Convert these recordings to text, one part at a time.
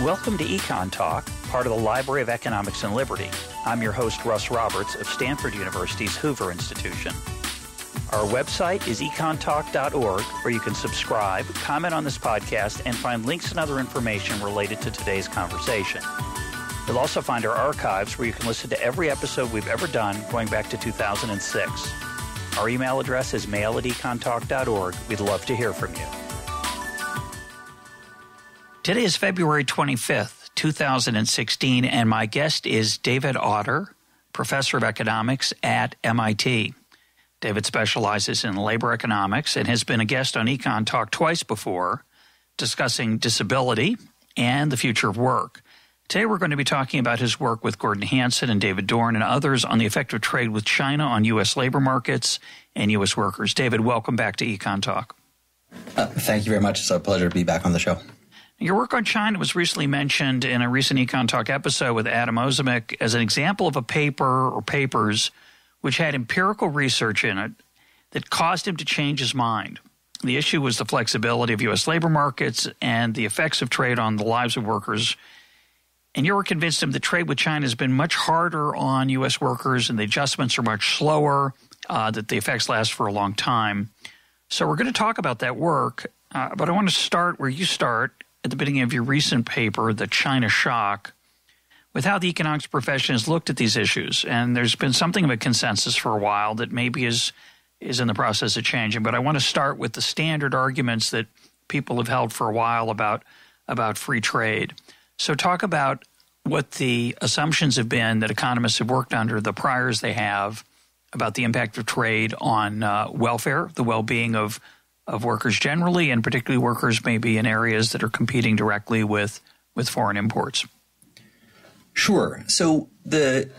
Welcome to EconTalk, part of the Library of Economics and Liberty. I'm your host, Russ Roberts of Stanford University's Hoover Institution. Our website is EconTalk.org, where you can subscribe, comment on this podcast, and find links and other information related to today's conversation. You'll also find our archives where you can listen to every episode we've ever done going back to 2006. Our email address is mail@econtalk.org. We'd love to hear from you. Today is February 25th, 2016, and my guest is David Autor, professor of economics at MIT. David specializes in labor economics and has been a guest on EconTalk twice before, discussing disability and the future of work. Today we're going to be talking about his work with Gordon Hanson and David Dorn and others on the effect of trade with China on U.S. labor markets and U.S. workers. David, welcome back to EconTalk. Thank you very much. It's a pleasure to be back on the show. Your work on China was recently mentioned in a recent EconTalk episode with Adam Ozimek as an example of a paper or papers which had empirical research in it that caused him to change his mind. The issue was the flexibility of U.S. labor markets and the effects of trade on the lives of workers. And you were convinced him that trade with China has been much harder on U.S. workers and the adjustments are much slower, that the effects last for a long time. So we're going to talk about that work, but I want to start where you start at the beginning of your recent paper, The China Shock, with how the economics profession has looked at these issues. And there's been something of a consensus for a while that maybe is in the process of changing. But I want to start with the standard arguments that people have held for a while about free trade. So talk about what the assumptions have been that economists have worked under, the priors they have about the impact of trade on welfare, the well-being of workers generally, and particularly workers maybe in areas that are competing directly with foreign imports. Sure. So the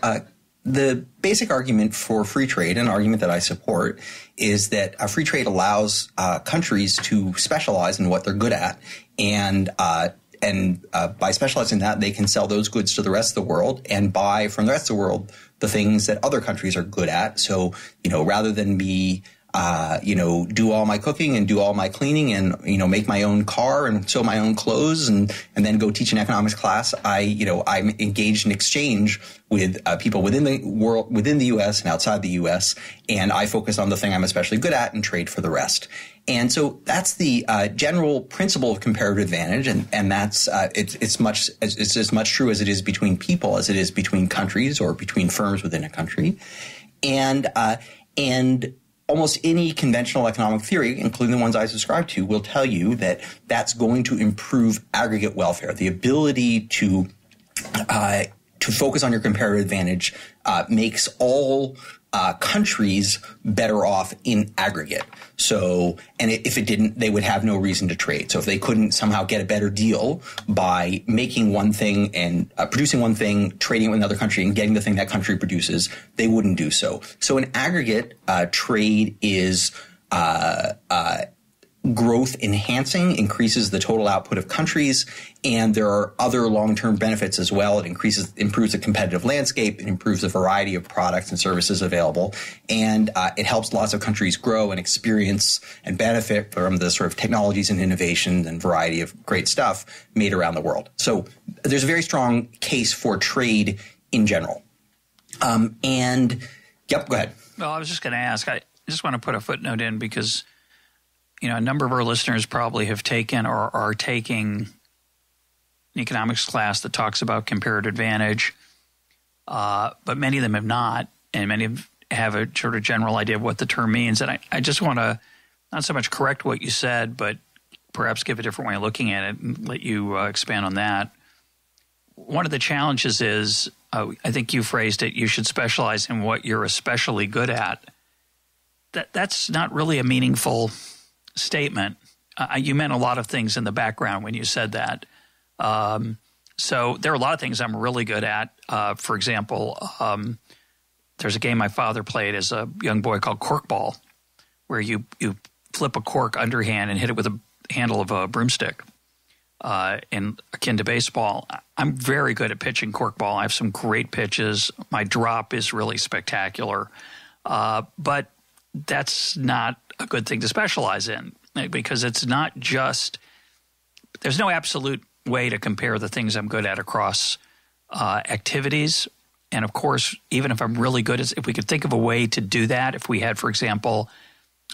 basic argument for free trade, an argument that I support, is that free trade allows countries to specialize in what they're good at, and by specializing that, they can sell those goods to the rest of the world and buy from the rest of the world the things that other countries are good at. So, rather than be do all my cooking and do all my cleaning and, make my own car and sew my own clothes and then go teach an economics class, I'm engaged in exchange with people within the world, within the U.S. and outside the U.S. And I focus on the thing I'm especially good at and trade for the rest. And so that's the general principle of comparative advantage. And that's it's as much true as it is between people as it is between countries or between firms within a country. And almost any conventional economic theory, including the ones I subscribe to, will tell you that that's going to improve aggregate welfare. The ability to focus on your comparative advantage makes all countries better off in aggregate. So, and if it didn't, they would have no reason to trade. So if they couldn't somehow get a better deal by making one thing and producing one thing, trading it with another country and getting the thing that country produces, they wouldn't do so. So in aggregate, trade is growth enhancing, increases the total output of countries, and there are other long-term benefits as well. It improves the competitive landscape, it improves the variety of products and services available, and it helps lots of countries grow and experience and benefit from the sort of technologies and innovations and variety of great stuff made around the world. So there's a very strong case for trade in general. Go ahead. Well, I was just going to ask, I just want to put a footnote in because a number of our listeners probably have taken or are taking an economics class that talks about comparative advantage, but many of them have not, and many have a sort of general idea of what the term means. And I just want to not so much correct what you said, but perhaps give a different way of looking at it and let you expand on that. One of the challenges is, I think you phrased it, you should specialize in what you're especially good at. That's not really a meaningful statement. You meant a lot of things in the background when you said that. So there are a lot of things I'm really good at. For example, there's a game my father played as a young boy called corkball, where you flip a cork underhand and hit it with a handle of a broomstick, and akin to baseball. I'm very good at pitching corkball. I have some great pitches. My drop is really spectacular. But that's not a good thing to specialize in, because it's not just – there's no absolute way to compare the things I'm good at across activities. And of course, even if I'm really good at, if we could think of a way to do that, if we had, for example,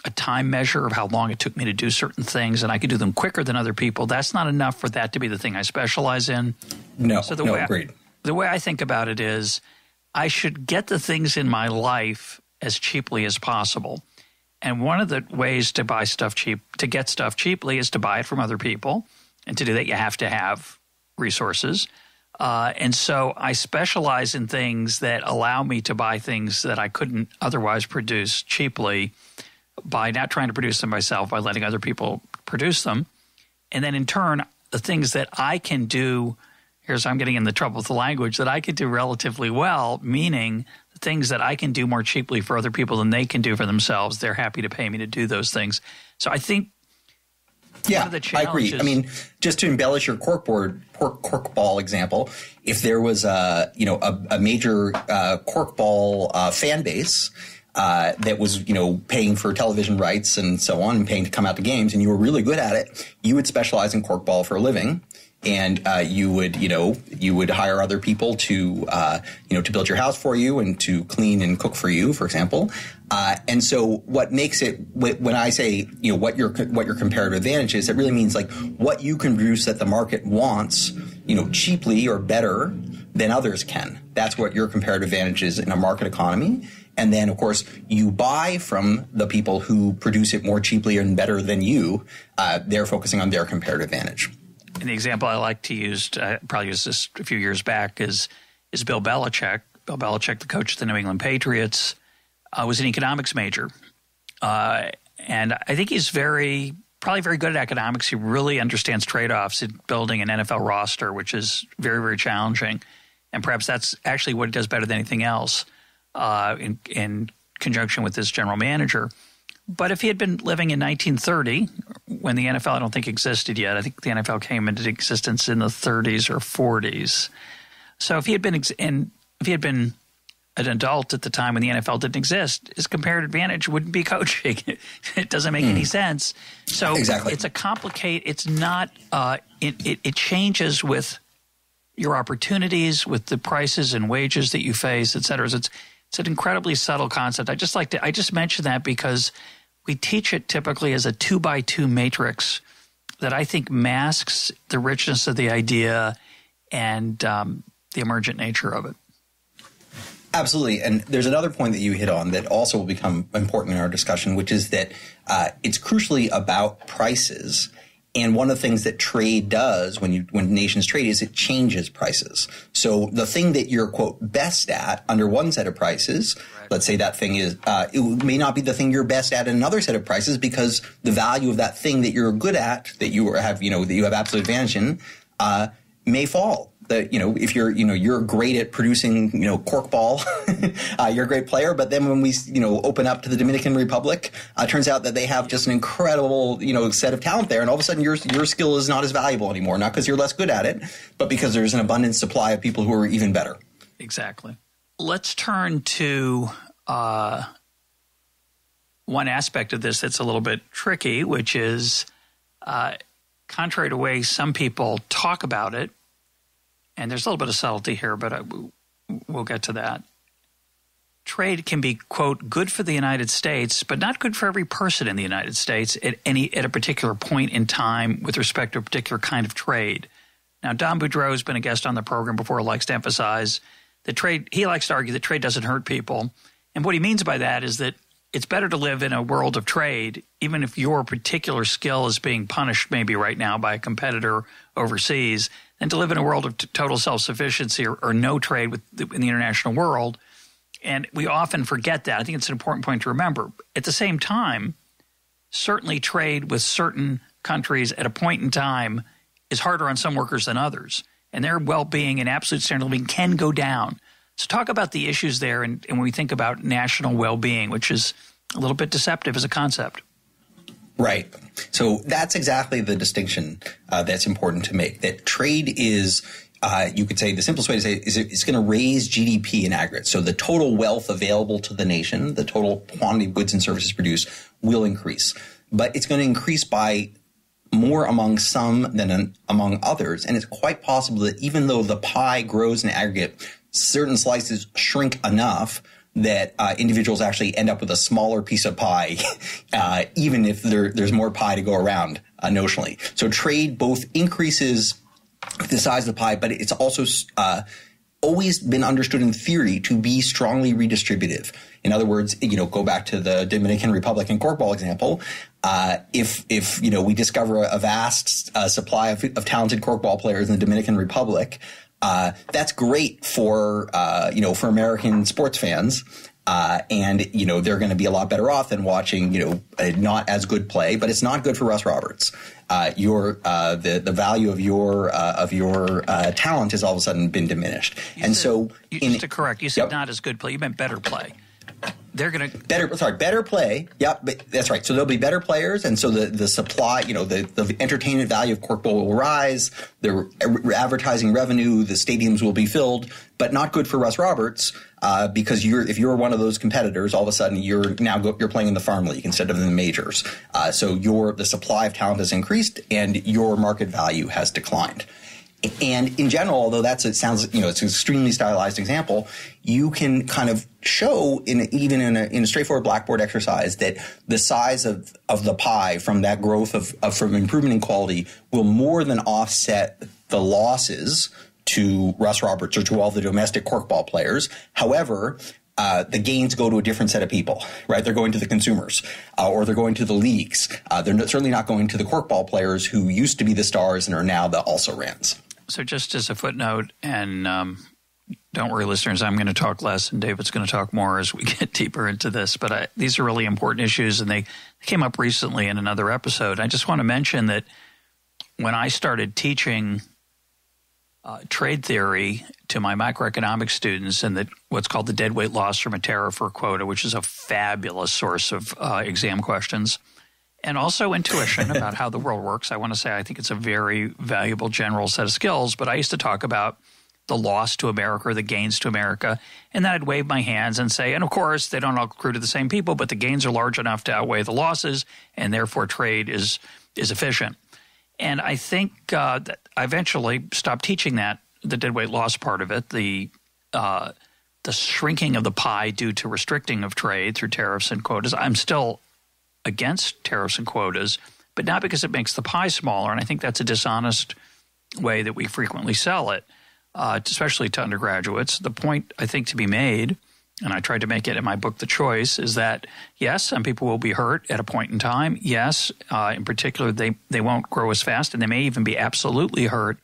a time measure of how long it took me to do certain things and I could do them quicker than other people, that's not enough for that to be the thing I specialize in. Agreed. The way I think about it is I should get the things in my life as cheaply as possible. And one of the ways to buy stuff cheap, to get stuff cheaply, is to buy it from other people. And to do that, you have to have resources. And so I specialize in things that allow me to buy things that I couldn't otherwise produce cheaply by not trying to produce them myself, by letting other people produce them. And then in turn, the things that I can do, I'm getting in the trouble with the language, that I can do relatively well, meaning the things that I can do more cheaply for other people than they can do for themselves, they're happy to pay me to do those things. So I think I agree. I mean, just to embellish your corkball example, if there was a major corkball fan base that was, paying for television rights and so on, and paying to come out to games, and you were really good at it, you would specialize in corkball for a living. And you would hire other people to build your house for you and to clean and cook for you, for example. And so what makes it, when I say, what your comparative advantage is, it really means like what you can produce that the market wants, cheaply or better than others can. That's what your comparative advantage is in a market economy. And then, of course, you buy from the people who produce it more cheaply and better than you. They're focusing on their comparative advantage. And the example I like to use, probably used this a few years back, is Bill Belichick. Bill Belichick, the coach of the New England Patriots, was an economics major. And I think he's probably very good at economics. He really understands trade-offs in building an NFL roster, which is very, very challenging. And perhaps that's actually what he does better than anything else in conjunction with his general manager. But if he had been living in 1930, when the NFL I don't think existed yet, I think the NFL came into existence in the 30s or 40s. So if he had been an adult at the time when the NFL didn't exist, his comparative advantage wouldn't be coaching. It doesn't make any sense. So exactly. It's a complicated. It's not. It changes with your opportunities, with the prices and wages that you face, et cetera. It's an incredibly subtle concept. I just mentioned that because we teach it typically as a 2x2 matrix that I think masks the richness of the idea and the emergent nature of it. Absolutely. And there's another point that you hit on that also will become important in our discussion, which is that it's crucially about prices. And one of the things that trade does when nations trade is it changes prices. So the thing that you're, quote, best at under one set of prices, right, let's say that thing is, it may not be the thing you're best at in another set of prices because the value of that thing that you're good at, that you have absolute advantage in, may fall. If you're great at producing, corkball, you're a great player. But then when we, open up to the Dominican Republic, it turns out that they have just an incredible, set of talent there. And all of a sudden your skill is not as valuable anymore, not because you're less good at it, but because there's an abundant supply of people who are even better. Exactly. Let's turn to one aspect of this that's a little bit tricky, which is contrary to the way some people talk about it, and there's a little bit of subtlety here, but we'll get to that. Trade can be, quote, good for the United States, but not good for every person in the United States at a particular point in time with respect to a particular kind of trade. Now, Don Boudreaux has been a guest on the program before, likes to emphasize that trade – he likes to argue that trade doesn't hurt people. And what he means by that is that it's better to live in a world of trade, even if your particular skill is being punished maybe right now by a competitor overseas, than to live in a world of total self-sufficiency or no trade in the international world. And we often forget that. I think it's an important point to remember. At the same time, certainly trade with certain countries at a point in time is harder on some workers than others. And their well-being and absolute standard of living can go down. So talk about the issues there and when we think about national well-being, which is a little bit deceptive as a concept. Right. So that's exactly the distinction that's important to make, that trade is, you could say, the simplest way to say it is it's going to raise GDP in aggregate. So the total wealth available to the nation, the total quantity of goods and services produced will increase. But it's going to increase by more among some than among others. And it's quite possible that even though the pie grows in aggregate, certain slices shrink enough that individuals actually end up with a smaller piece of pie, even if there's more pie to go around notionally. So trade both increases the size of the pie, but it's also always been understood in theory to be strongly redistributive. In other words, go back to the Dominican Republic and corkball example. If we discover a vast supply of talented corkball players in the Dominican Republic, that's great for American sports fans. And they're going to be a lot better off than watching, not as good play, but it's not good for Russ Roberts. The value of your talent has all of a sudden been diminished. Just to correct, you said yep. Not as good play. You meant better play. They're going to better play. Yep, but that's right. So there'll be better players, and so the supply, the entertainment value of corkball will rise. The advertising revenue, the stadiums will be filled, but not good for Russ Roberts because if you're one of those competitors, all of a sudden you're playing in the farm league instead of in the majors. So the supply of talent has increased, and your market value has declined. And in general, although it's an extremely stylized example, you can kind of show in a straightforward blackboard exercise that the size of the pie from that growth from improvement in quality will more than offset the losses to Russ Roberts or to all the domestic corkball players. However, the gains go to a different set of people, right? They're going to the consumers, or they're going to the leagues. They're certainly not going to the corkball players who used to be the stars and are now the also-rans. So just as a footnote, and don't worry, listeners, I'm going to talk less and David's going to talk more as we get deeper into this. But these are really important issues, and they came up recently in another episode. I just want to mention that when I started teaching trade theory to my macroeconomics students and what's called the deadweight loss from a tariff or quota, which is a fabulous source of exam questions, and also intuition about how the world works. I want to say I think it's a very valuable general set of skills, but I used to talk about the loss to America or the gains to America, and then I'd wave my hands and say, and of course, they don't all accrue to the same people, but the gains are large enough to outweigh the losses, and therefore trade is efficient. And I think that I eventually stopped teaching that, the deadweight loss part of it, the shrinking of the pie due to restricting of trade through tariffs and quotas. I'm still against tariffs and quotas, but not because it makes the pie smaller. And I think that's a dishonest way that we frequently sell it, especially to undergraduates. The point I think to be made, and I tried to make it in my book, The Choice, is that, yes, some people will be hurt at a point in time. Yes, in particular, they won't grow as fast, and they may even be absolutely hurt.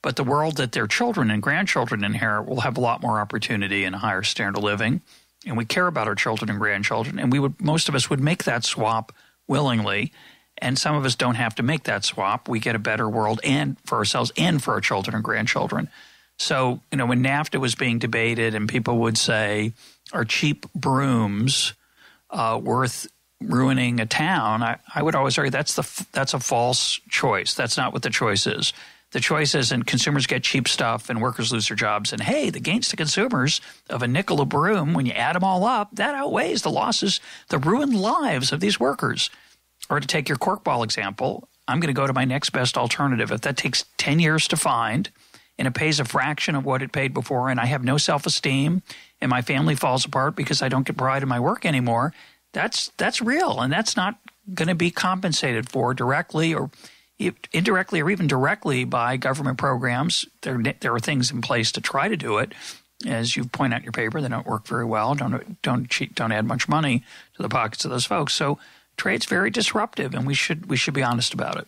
But the world that their children and grandchildren inherit will have a lot more opportunity and a higher standard of living. And we care about our children and grandchildren, and most of us would make that swap willingly, and some of us don't have to make that swap. We get a better world and for ourselves and for our children and grandchildren. So, when NAFTA was being debated and people would say, are cheap brooms worth ruining a town? I would always argue that's a false choice. That's not what the choice is. The choice is, and consumers get cheap stuff and workers lose their jobs. And hey, the gains to consumers of a nickel a broom, when you add them all up, that outweighs the losses, the ruined lives of these workers. Or to take your corkball example, I'm going to go to my next best alternative. If that takes 10 years to find and it pays a fraction of what it paid before, and I have no self-esteem and my family falls apart because I don't get pride in my work anymore, that's real, and that's not going to be compensated for directly or indirectly or even directly by government programs. There are things in place to try to do it. As you point out in your paper, they don't work very well, don't add much money to the pockets of those folks. So trade's very disruptive, and we should be honest about it.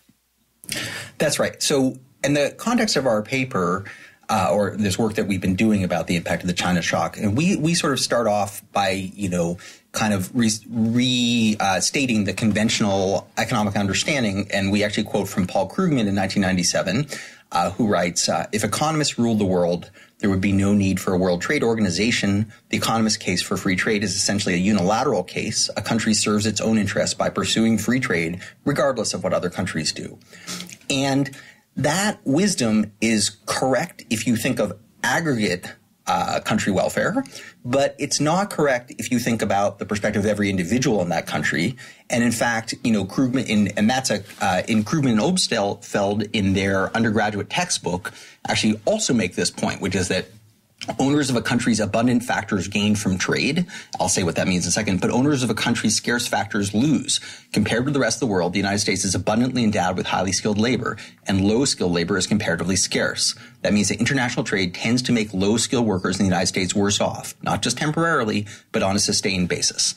That's right. So in the context of our paper, or this work that we've been doing about the impact of the China shock, and we sort of start off by, kind of restating the conventional economic understanding. And we actually quote from Paul Krugman in 1997, who writes, if economists ruled the world, there would be no need for a World Trade Organization. The economist's case for free trade is essentially a unilateral case. A country serves its own interests by pursuing free trade, regardless of what other countries do. And that wisdom is correct if you think of aggregate country welfare, but it's not correct if you think about the perspective of every individual in that country. And in fact, Krugman in Krugman and Obstfeld in their undergraduate textbook actually also make this point, which is that owners of a country's abundant factors gain from trade. I'll say what that means in a second. But owners of a country's scarce factors lose. Compared with the rest of the world, the United States is abundantly endowed with highly skilled labor, and low-skilled labor is comparatively scarce. That means that international trade tends to make low-skilled workers in the United States worse off, not just temporarily, but on a sustained basis.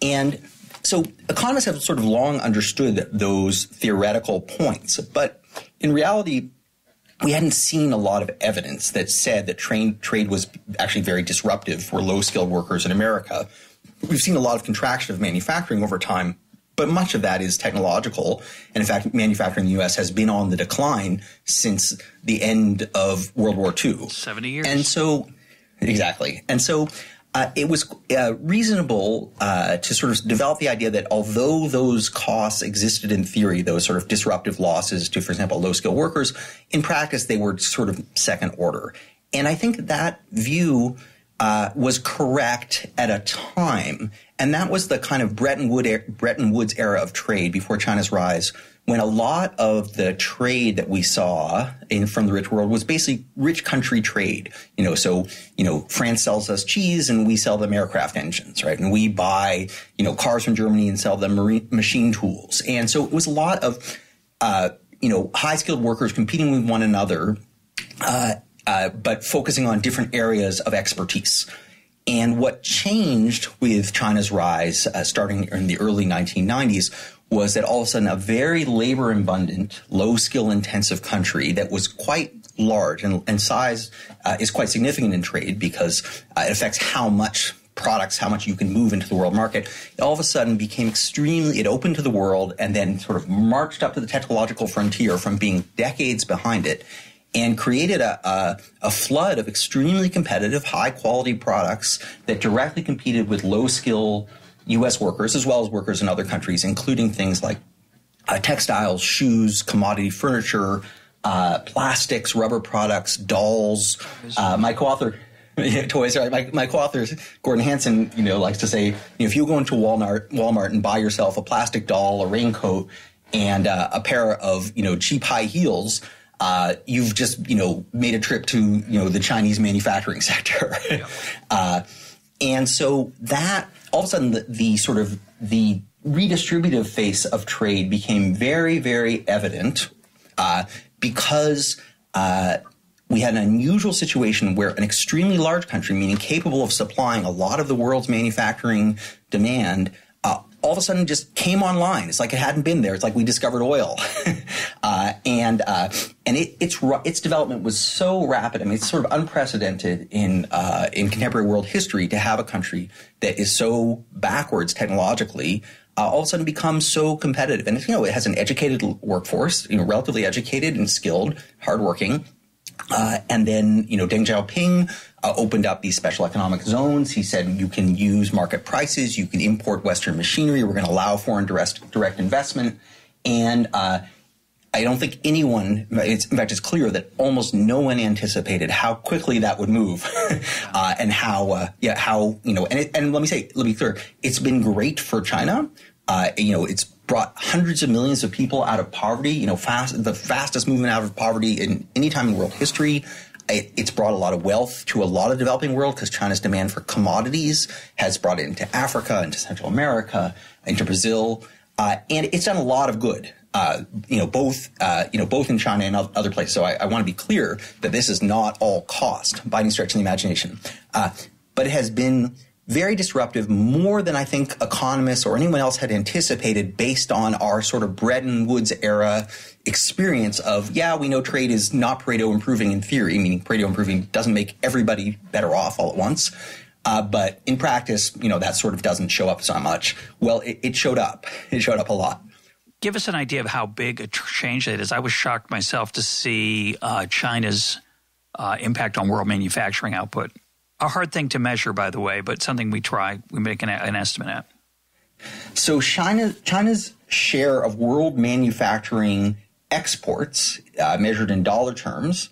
And so economists have sort of long understood those theoretical points. But in reality, we hadn't seen a lot of evidence that said that trade was actually very disruptive for low-skilled workers in America. We've seen a lot of contraction of manufacturing over time, but much of that is technological. And in fact, manufacturing in the U.S. has been on the decline since the end of World War II. 70 years. And so, exactly. And so it was reasonable to sort of develop the idea that although those costs existed in theory, those sort of disruptive losses to, for example, low-skilled workers, in practice they were sort of second order. And I think that view was correct at a time, and that was the kind of Bretton Woods era of trade before China's rise, when a lot of the trade that we saw from the rich world was basically rich country trade. So France sells us cheese and we sell them aircraft engines, right? And we buy, cars from Germany and sell them machine tools. And so it was a lot of, high skilled workers competing with one another, but focusing on different areas of expertise. And what changed with China's rise, starting in the early 1990s, was that all of a sudden a very labor-abundant, low-skill-intensive country that was quite large and size is quite significant in trade because it affects how much you can move into the world market. It all of a sudden became it opened to the world and then sort of marched up to the technological frontier from being decades behind it and created a flood of extremely competitive, high-quality products that directly competed with low-skill U.S. workers as well as workers in other countries, including things like textiles, shoes, commodity furniture, plastics, rubber products, dolls. My co-author, toys. My co-author Gordon Hansen, likes to say, if you go into Walmart and buy yourself a plastic doll, a raincoat, and a pair of cheap high heels, you've just made a trip to the Chinese manufacturing sector. Yeah. And so that all of a sudden the redistributive face of trade became very, very evident because we had an unusual situation where an extremely large country, meaning capable of supplying a lot of the world's manufacturing demand, all of a sudden just came online. It's like it hadn't been there. It's like we discovered oil. And its development was so rapid. I mean, it's sort of unprecedented in contemporary world history to have a country that is so backwards technologically all of a sudden becomes so competitive. And it has an educated workforce, relatively educated and skilled, hardworking. And then, Deng Xiaoping opened up these special economic zones. He said you can use market prices, you can import Western machinery, we're going to allow foreign direct investment. And I don't think anyone, in fact, it's clear that almost no one anticipated how quickly that would move, and and let me be clear, it's been great for China. It's brought hundreds of millions of people out of poverty, the fastest movement out of poverty in any time in world history. It's brought a lot of wealth to a lot of the developing world because China's demand for commodities has brought it into Africa, into Central America, into Brazil, and it's done a lot of good. Both in China and other places. So I want to be clear that this is not all cost by any stretch of the imagination, but it has been very disruptive, more than I think economists or anyone else had anticipated based on our sort of Bretton Woods era experience of, we know trade is not Pareto improving in theory, meaning Pareto improving doesn't make everybody better off all at once. But in practice, that sort of doesn't show up so much. Well, it showed up. It showed up a lot. Give us an idea of how big a change that is. I was shocked myself to see China's impact on world manufacturing output. A hard thing to measure, by the way, but something we make an estimate at. So China's share of world manufacturing exports, measured in dollar terms,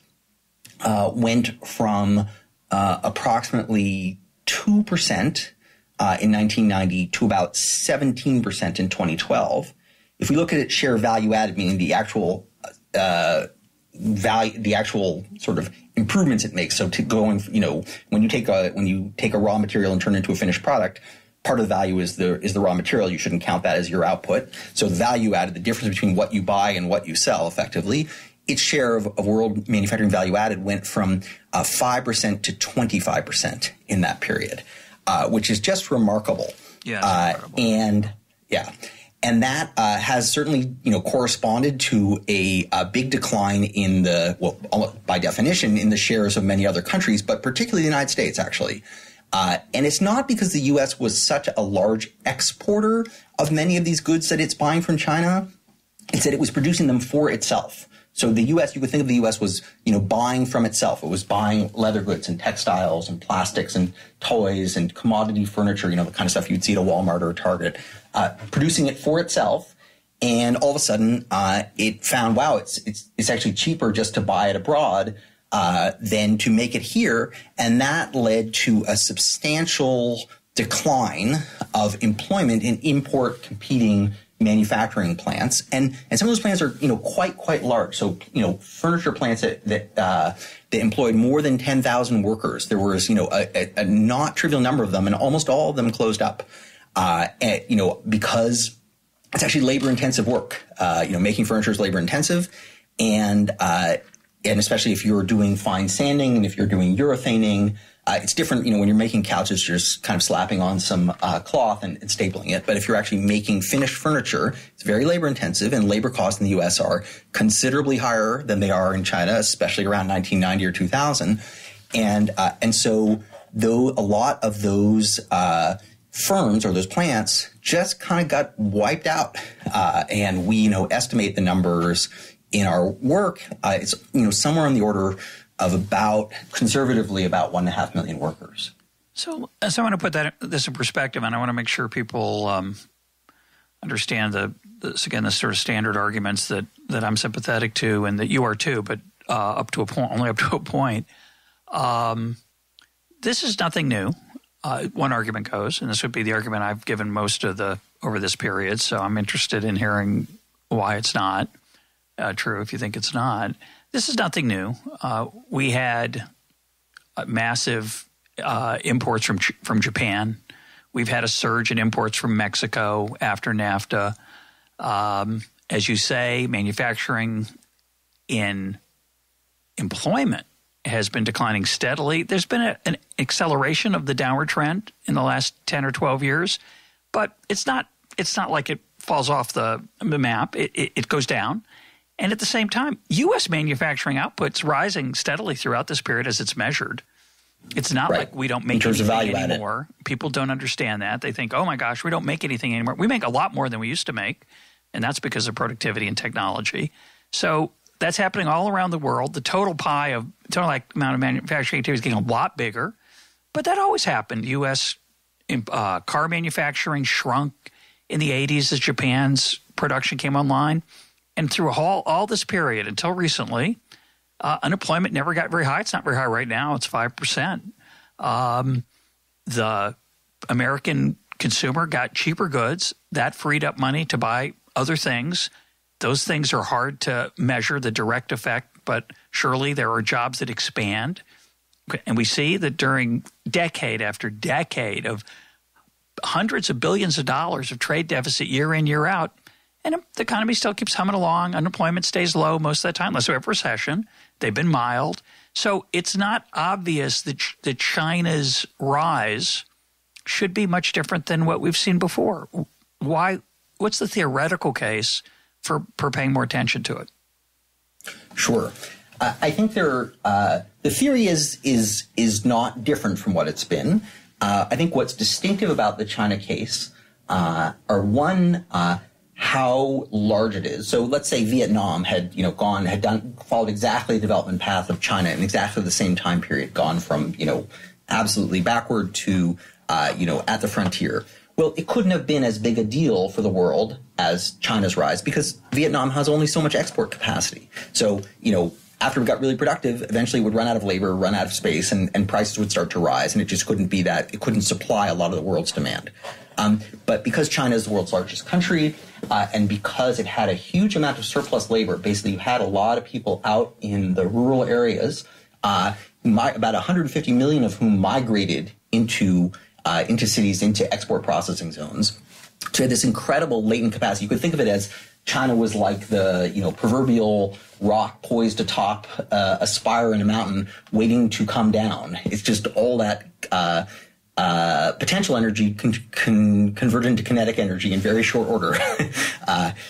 went from approximately 2% in 1990 to about 17% in 2012. If we look at its share of value added, meaning the actual value, the actual sort of improvements it makes. So to going, when you take a raw material and turn it into a finished product, part of the value is the raw material. You shouldn't count that as your output. So the value added, the difference between what you buy and what you sell, effectively, its share of world manufacturing value added went from 5% to 25% in that period, which is just remarkable. Yeah, and that has certainly, corresponded to a big decline in by definition, in the shares of many other countries, but particularly the United States, actually. And it's not because the U.S. was such a large exporter of many of these goods that it's buying from China. It's that it was producing them for itself. So the U.S., you could think of the U.S. was, buying from itself. It was buying leather goods and textiles and plastics and toys and commodity furniture, the kind of stuff you'd see at a Walmart or a Target, producing it for itself. And all of a sudden, it found, wow, it's actually cheaper just to buy it abroad than to make it here. And that led to a substantial decline of employment in import competing manufacturing plants. And some of those plants are, quite large. So, furniture plants that employed more than 10,000 workers. There was, a not trivial number of them, and almost all of them closed up, because it's actually labor intensive work. Making furniture is labor intensive, and especially if you're doing fine sanding and if you're doing urethaning, it's different. When you're making couches, you're just kind of slapping on some cloth and stapling it. But if you're actually making finished furniture, it's very labor intensive, and labor costs in the U.S. are considerably higher than they are in China, especially around 1990 or 2000. And so though a lot of those firms or those plants just kind of got wiped out, and we estimate the numbers in our work. It's somewhere on the order of conservatively about 1.5 million workers. So I want to put this in perspective, and I want to make sure people understand the sort of standard arguments that I'm sympathetic to, and that you are too, but up to a point, only up to a point. This is nothing new. One argument goes, and this would be the argument I've given most of over this period. So I'm interested in hearing why it's not true. If you think it's not. This is nothing new. We had massive imports from Japan. We've had a surge in imports from Mexico after NAFTA. As you say, manufacturing in employment has been declining steadily. There's been an acceleration of the downward trend in the last 10 or 12 years, but it's not like it falls off the map. It goes down. And at the same time, U.S. manufacturing output's rising steadily throughout this period as it's measured. It's not like we don't make anything anymore. People don't understand that. They think, oh, my gosh, we don't make anything anymore. We make a lot more than we used to make, and that's because of productivity and technology. So that's happening all around the world. The total amount of manufacturing activity is getting a lot bigger. But that always happened. U.S. car manufacturing shrunk in the 80s as Japan's production came online. And through all this period until recently, unemployment never got very high. It's not very high right now. It's 5%. The American consumer got cheaper goods. That freed up money to buy other things. Those things are hard to measure the direct effect, but surely there are jobs that expand. And we see that during decade after decade of hundreds of billions of dollars of trade deficit year in, year out, and the economy still keeps humming along. Unemployment stays low most of the time, unless we have a recession. They've been mild. So it's not obvious that China's rise should be much different than what we've seen before. Why? What's the theoretical case for paying more attention to it? Sure. I think the theory is not different from what it's been. I think what's distinctive about the China case are one, how large it is. So let's say Vietnam had followed exactly the development path of China in exactly the same time period, gone from absolutely backward to at the frontier. Well, it couldn't have been as big a deal for the world as China's rise because Vietnam has only so much export capacity. So after we got really productive, eventually would run out of labor, run out of space, and prices would start to rise, and it just couldn't be that. It couldn't supply a lot of the world's demand. But because China is the world's largest country, and because it had a huge amount of surplus labor, basically you had a lot of people out in the rural areas, about 150 million of whom migrated into cities, into export processing zones. So you had this incredible latent capacity. You could think of it as China was like the proverbial rock poised atop a spire in a mountain waiting to come down. It's just all that potential energy can convert into kinetic energy in very short order.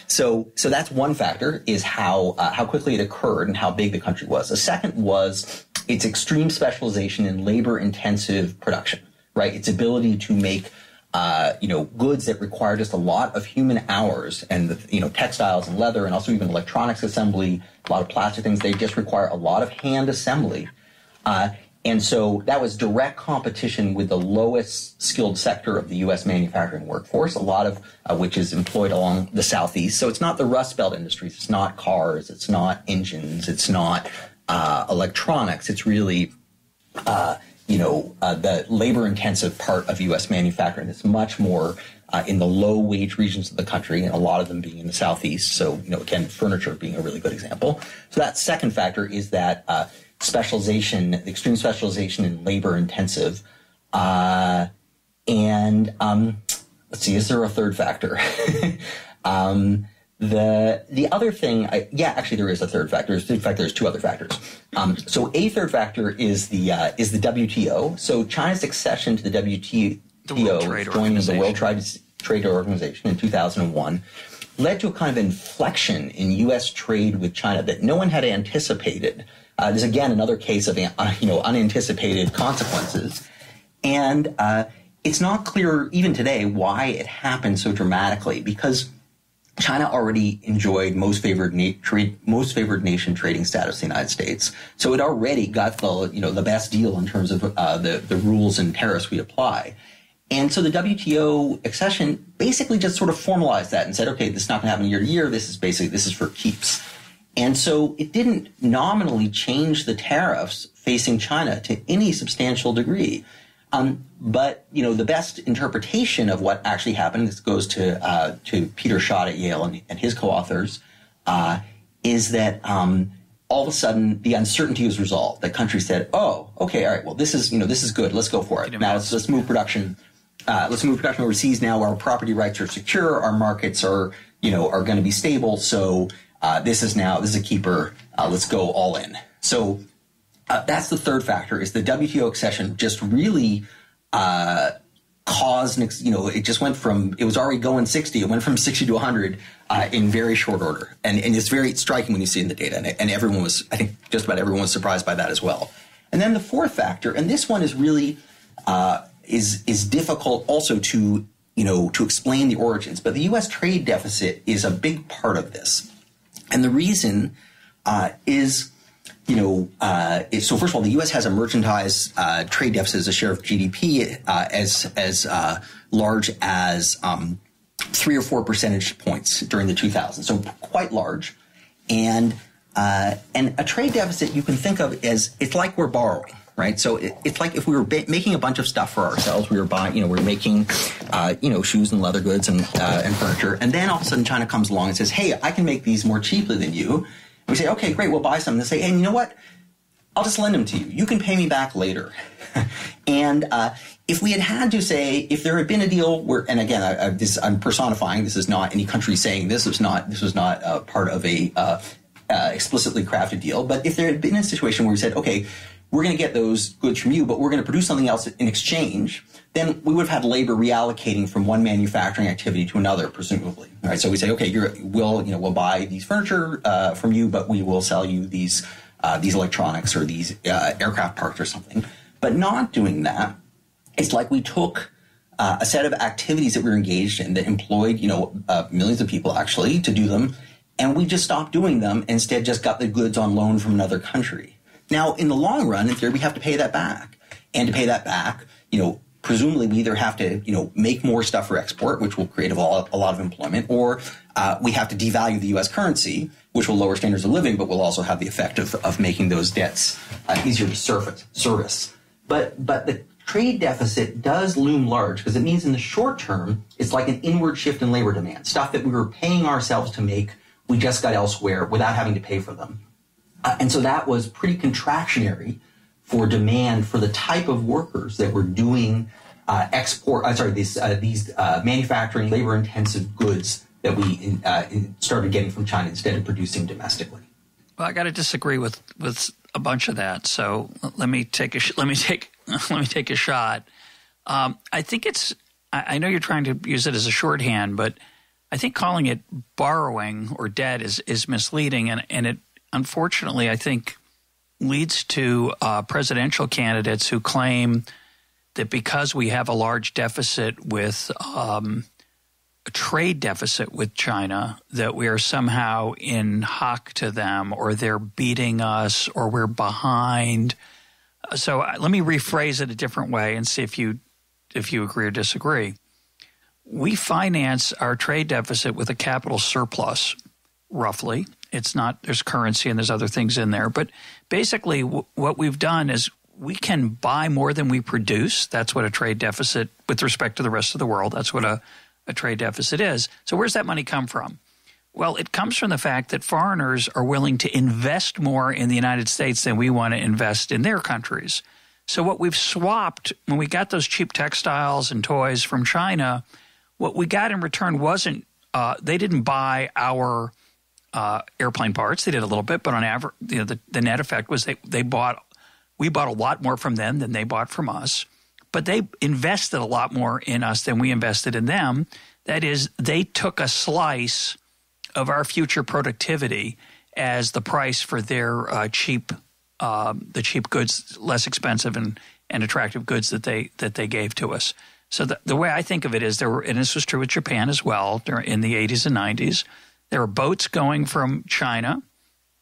So that's one factor, is how quickly it occurred and how big the country was. A second was its extreme specialization in labor-intensive production, right? Its ability to make goods that require just a lot of human hours, and textiles and leather, and also even electronics assembly, a lot of plastic things. They just require a lot of hand assembly. And so that was direct competition with the lowest skilled sector of the U.S. manufacturing workforce, a lot of which is employed along the Southeast. So it's not the Rust Belt industries. It's not cars. It's not engines. It's not electronics. It's really, the labor-intensive part of U.S. manufacturing. It's much more in the low-wage regions of the country, and a lot of them being in the Southeast. So, again, furniture being a really good example. So that second factor is that specialization, the extreme specialization in labor-intensive. Let's see, is there a third factor? The other thing, actually there is a third factor. In fact, there's two other factors. So a third factor is the WTO. So China's accession to the WTO, joining the World Trade Organization in 2001, led to a kind of inflection in U.S. trade with China that no one had anticipated. There's again another case of unanticipated consequences, and it's not clear even today why it happened so dramatically, because China already enjoyed most favored nation trading status in the United States, so it already got the best deal in terms of the rules and tariffs we apply. And so the WTO accession basically just sort of formalized that and said, okay, this is not going to happen year to year. This is for keeps. And so it didn't nominally change the tariffs facing China to any substantial degree. But the best interpretation of what actually happened, this goes to Peter Schott at Yale and his co-authors, is that all of a sudden the uncertainty was resolved. The country said, "Oh, okay, all right. Well, this is good. Let's go for it. Now let's move production. Let's move production overseas. Now our property rights are secure. Our markets are going to be stable. So this is a keeper. Let's go all in." So. That's the third factor, is the WTO accession just really caused, it just went from, it was already going 60, it went from 60 to 100 in very short order. And it's very striking when you see in the data. And everyone was, I think just about everyone was surprised by that as well. And then the fourth factor, and this one is really, is difficult also to explain the origins, but the U.S. trade deficit is a big part of this. And the reason is, so first of all, the U.S. has a merchandise trade deficit as a share of GDP as large as 3 or 4 percentage points during the 2000s, so quite large. And a trade deficit you can think of as, it's like we're borrowing, right? So it's like if we were making a bunch of stuff for ourselves, we were buying, we're making, shoes and leather goods and furniture, and then all of a sudden China comes along and says, "Hey, I can make these more cheaply than you." We say, "Okay, great, we'll buy some." And they say, "Hey, you know what? I'll just lend them to you. You can pay me back later." And if we had to say, if there had been a deal where, and again, I'm personifying. This is not any country saying this. This was not part of a explicitly crafted deal. But if there had been a situation where we said, "Okay, we're going to get those goods from you, but we're going to produce something else in exchange," then we would have had labor reallocating from one manufacturing activity to another, presumably. All right, so we say, "Okay, we'll buy these furniture from you, but we will sell you these electronics or these aircraft parts or something." But not doing that, it's like we took a set of activities that we were engaged in that employed millions of people actually to do them, and we just stopped doing them. Instead, just got the goods on loan from another country. Now, in the long run, in theory, we have to pay that back, and to pay that back, presumably we either have to, make more stuff for export, which will create a lot of employment, or we have to devalue the U.S. currency, which will lower standards of living, but will also have the effect of making those debts easier to service. But the trade deficit does loom large because it means in the short term, it's like an inward shift in labor demand, stuff that we were paying ourselves to make, we just got elsewhere without having to pay for them. And so that was pretty contractionary for demand for the type of workers that were doing these manufacturing labor-intensive goods that we started getting from China instead of producing domestically. Well, I got to disagree with a bunch of that. So let me take a shot. I think I know you're trying to use it as a shorthand, but I think calling it borrowing or debt is misleading, and it unfortunately I think leads to presidential candidates who claim that because we have a large deficit with a trade deficit with China, that we are somehow in hock to them, or they're beating us, or we're behind. So let me rephrase it a different way and see if you agree or disagree. We finance our trade deficit with a capital surplus, roughly. It's not – there's currency and there's other things in there. But basically what we've done is we can buy more than we produce. That's what a trade deficit – with respect to the rest of the world, that's what a trade deficit is. So where's that money come from? Well, it comes from the fact that foreigners are willing to invest more in the United States than we want to invest in their countries. So what we've swapped when we got those cheap textiles and toys from China, what we got in return wasn't they didn't buy our airplane parts. They did a little bit, but on average, the net effect was we bought a lot more from them than they bought from us. But they invested a lot more in us than we invested in them. That is, they took a slice of our future productivity as the price for their cheap goods, less expensive and attractive goods that they gave to us. So the way I think of it is and this was true with Japan as well in the 80s and 90s, there were boats going from China,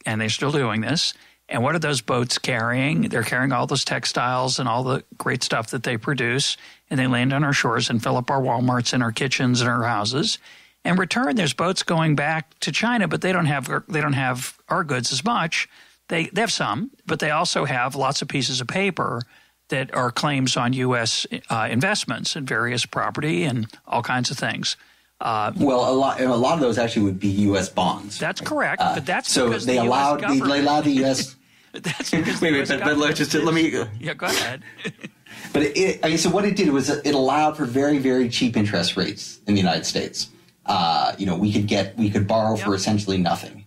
and they're still doing this. And what are those boats carrying? They're carrying all those textiles and all the great stuff that they produce, and they land on our shores and fill up our Walmarts and our kitchens and our houses. In return, there's boats going back to China, but they don't have our goods as much. They have some, but they also have lots of pieces of paper that are claims on U.S. investments in various property and all kinds of things. A lot of those actually would be U.S. bonds. That's correct, but that's so because they allowed the U.S. That's because let me. Yeah, go ahead. But so what it did was it allowed for very, very cheap interest rates in the United States. We could borrow for essentially nothing.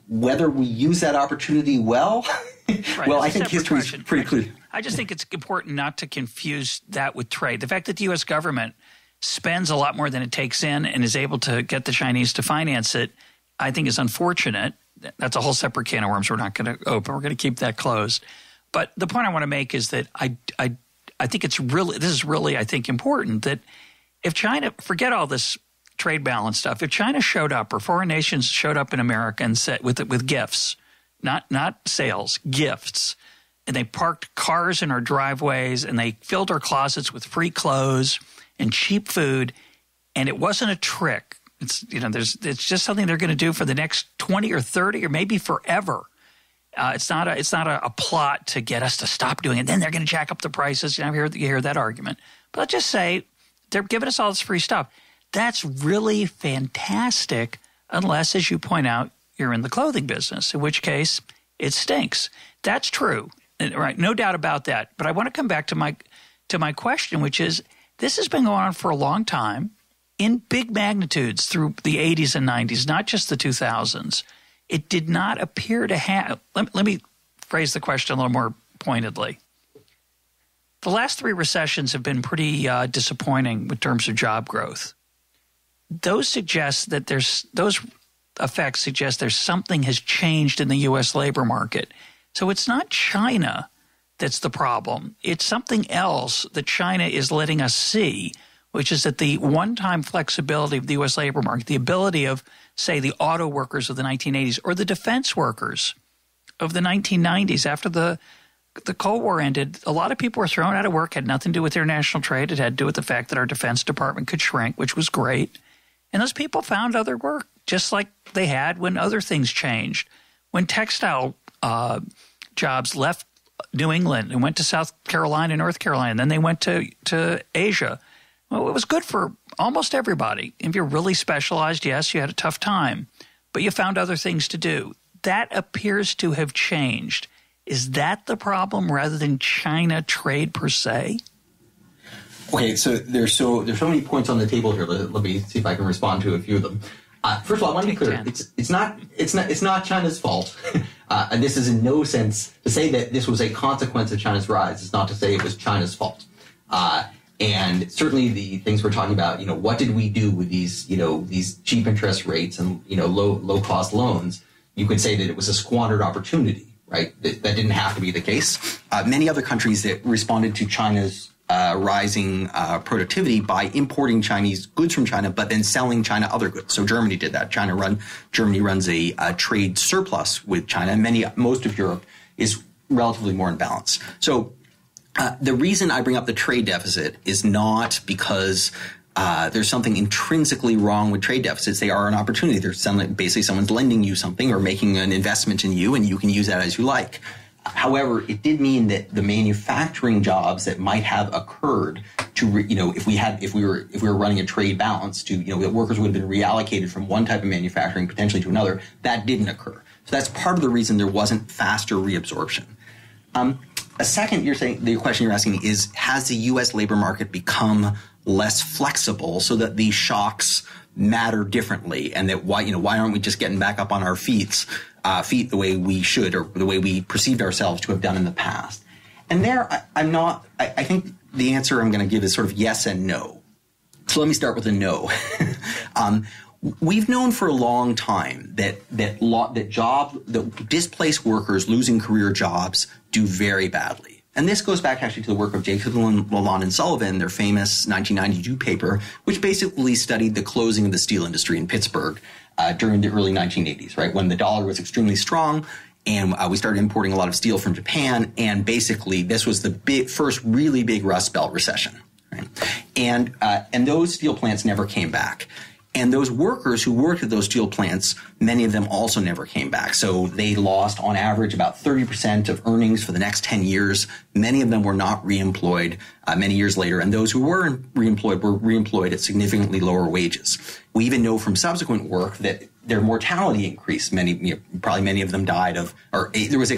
Whether we use that opportunity well, right, well, I think history is pretty clear. I just think it's important not to confuse that with trade. The fact that the U.S. government spends a lot more than it takes in and is able to get the Chinese to finance it, I think is unfortunate. That's a whole separate can of worms we're not going to open. We're going to keep that closed. But the point I want to make is that I think this is really, I think, important that if China – forget all this trade balance stuff. If China showed up or foreign nations showed up in America and said with gifts, not sales, gifts, and they parked cars in our driveways and they filled our closets with free clothes and cheap food, and it wasn't a trick. It's just something they're going to do for the next 20 or 30 or maybe forever. It's not a plot to get us to stop doing it. Then they're going to jack up the prices. You hear that argument. But let's just say they're giving us all this free stuff. That's really fantastic unless, as you point out, you're in the clothing business, in which case it stinks. That's true. Right, no doubt about that. But I want to come back to my question, which is this has been going on for a long time in big magnitudes through the 80s and 90s, not just the 2000s. It did not appear to have – let me phrase the question a little more pointedly. The last three recessions have been pretty disappointing in terms of job growth. Those effects suggest there's something has changed in the U.S. labor market. So it's not China that's the problem. It's something else that China is letting us see, which is that the one-time flexibility of the U.S. labor market, the ability of, say, the auto workers of the 1980s or the defense workers of the 1990s after the the Cold War ended, a lot of people were thrown out of work, had nothing to do with international trade. It had to do with the fact that our Defense Department could shrink, which was great. And those people found other work, just like they had when other things changed. When textile jobs left New England and went to South Carolina, North Carolina, and then they went to Asia. Well, it was good for almost everybody. If you're really specialized, yes, you had a tough time, but you found other things to do. That appears to have changed. Is that the problem rather than China trade per se? Okay, so there's so many points on the table here. Let me see if I can respond to a few of them. First of all, I want to be clear. It's not China's fault. And this is in no sense to say that this was a consequence of China's rise. It's not to say it was China's fault. And certainly the things we're talking about, what did we do with these cheap interest rates and, low cost loans? You could say that it was a squandered opportunity, right? That didn't have to be the case. Many other countries that responded to China's rising productivity by importing Chinese goods from China, but then selling China other goods. So Germany did that. Germany runs a trade surplus with China, and most of Europe is relatively more in balance. So the reason I bring up the trade deficit is not because there's something intrinsically wrong with trade deficits. They are an opportunity. Basically someone's lending you something or making an investment in you, and you can use that as you like. However, it did mean that the manufacturing jobs that might have occurred if we were running a trade balance that workers would have been reallocated from one type of manufacturing potentially to another, that didn't occur. So that's part of the reason there wasn't faster reabsorption. A second, the question you're asking is, has the U.S. labor market become less flexible so that these shocks matter differently, and that why aren't we just getting back up on our feet the way we should, or the way we perceived ourselves to have done in the past? And there, I think the answer I'm going to give is sort of yes and no. So let me start with a no. We've known for a long time that displaced workers losing career jobs do very badly. And this goes back actually to the work of Jacob, Lalonde, and Sullivan, their famous 1992 paper, which basically studied the closing of the steel industry in Pittsburgh during the early 1980s, right, when the dollar was extremely strong, and we started importing a lot of steel from Japan, and basically this was the first really big Rust Belt recession, right? And those steel plants never came back. And those workers who worked at those steel plants, many of them also never came back. So they lost, on average, about 30% of earnings for the next 10 years. Many of them were not reemployed many years later. And those who were reemployed at significantly lower wages. We even know from subsequent work that their mortality increased. Probably many of them died of, or there was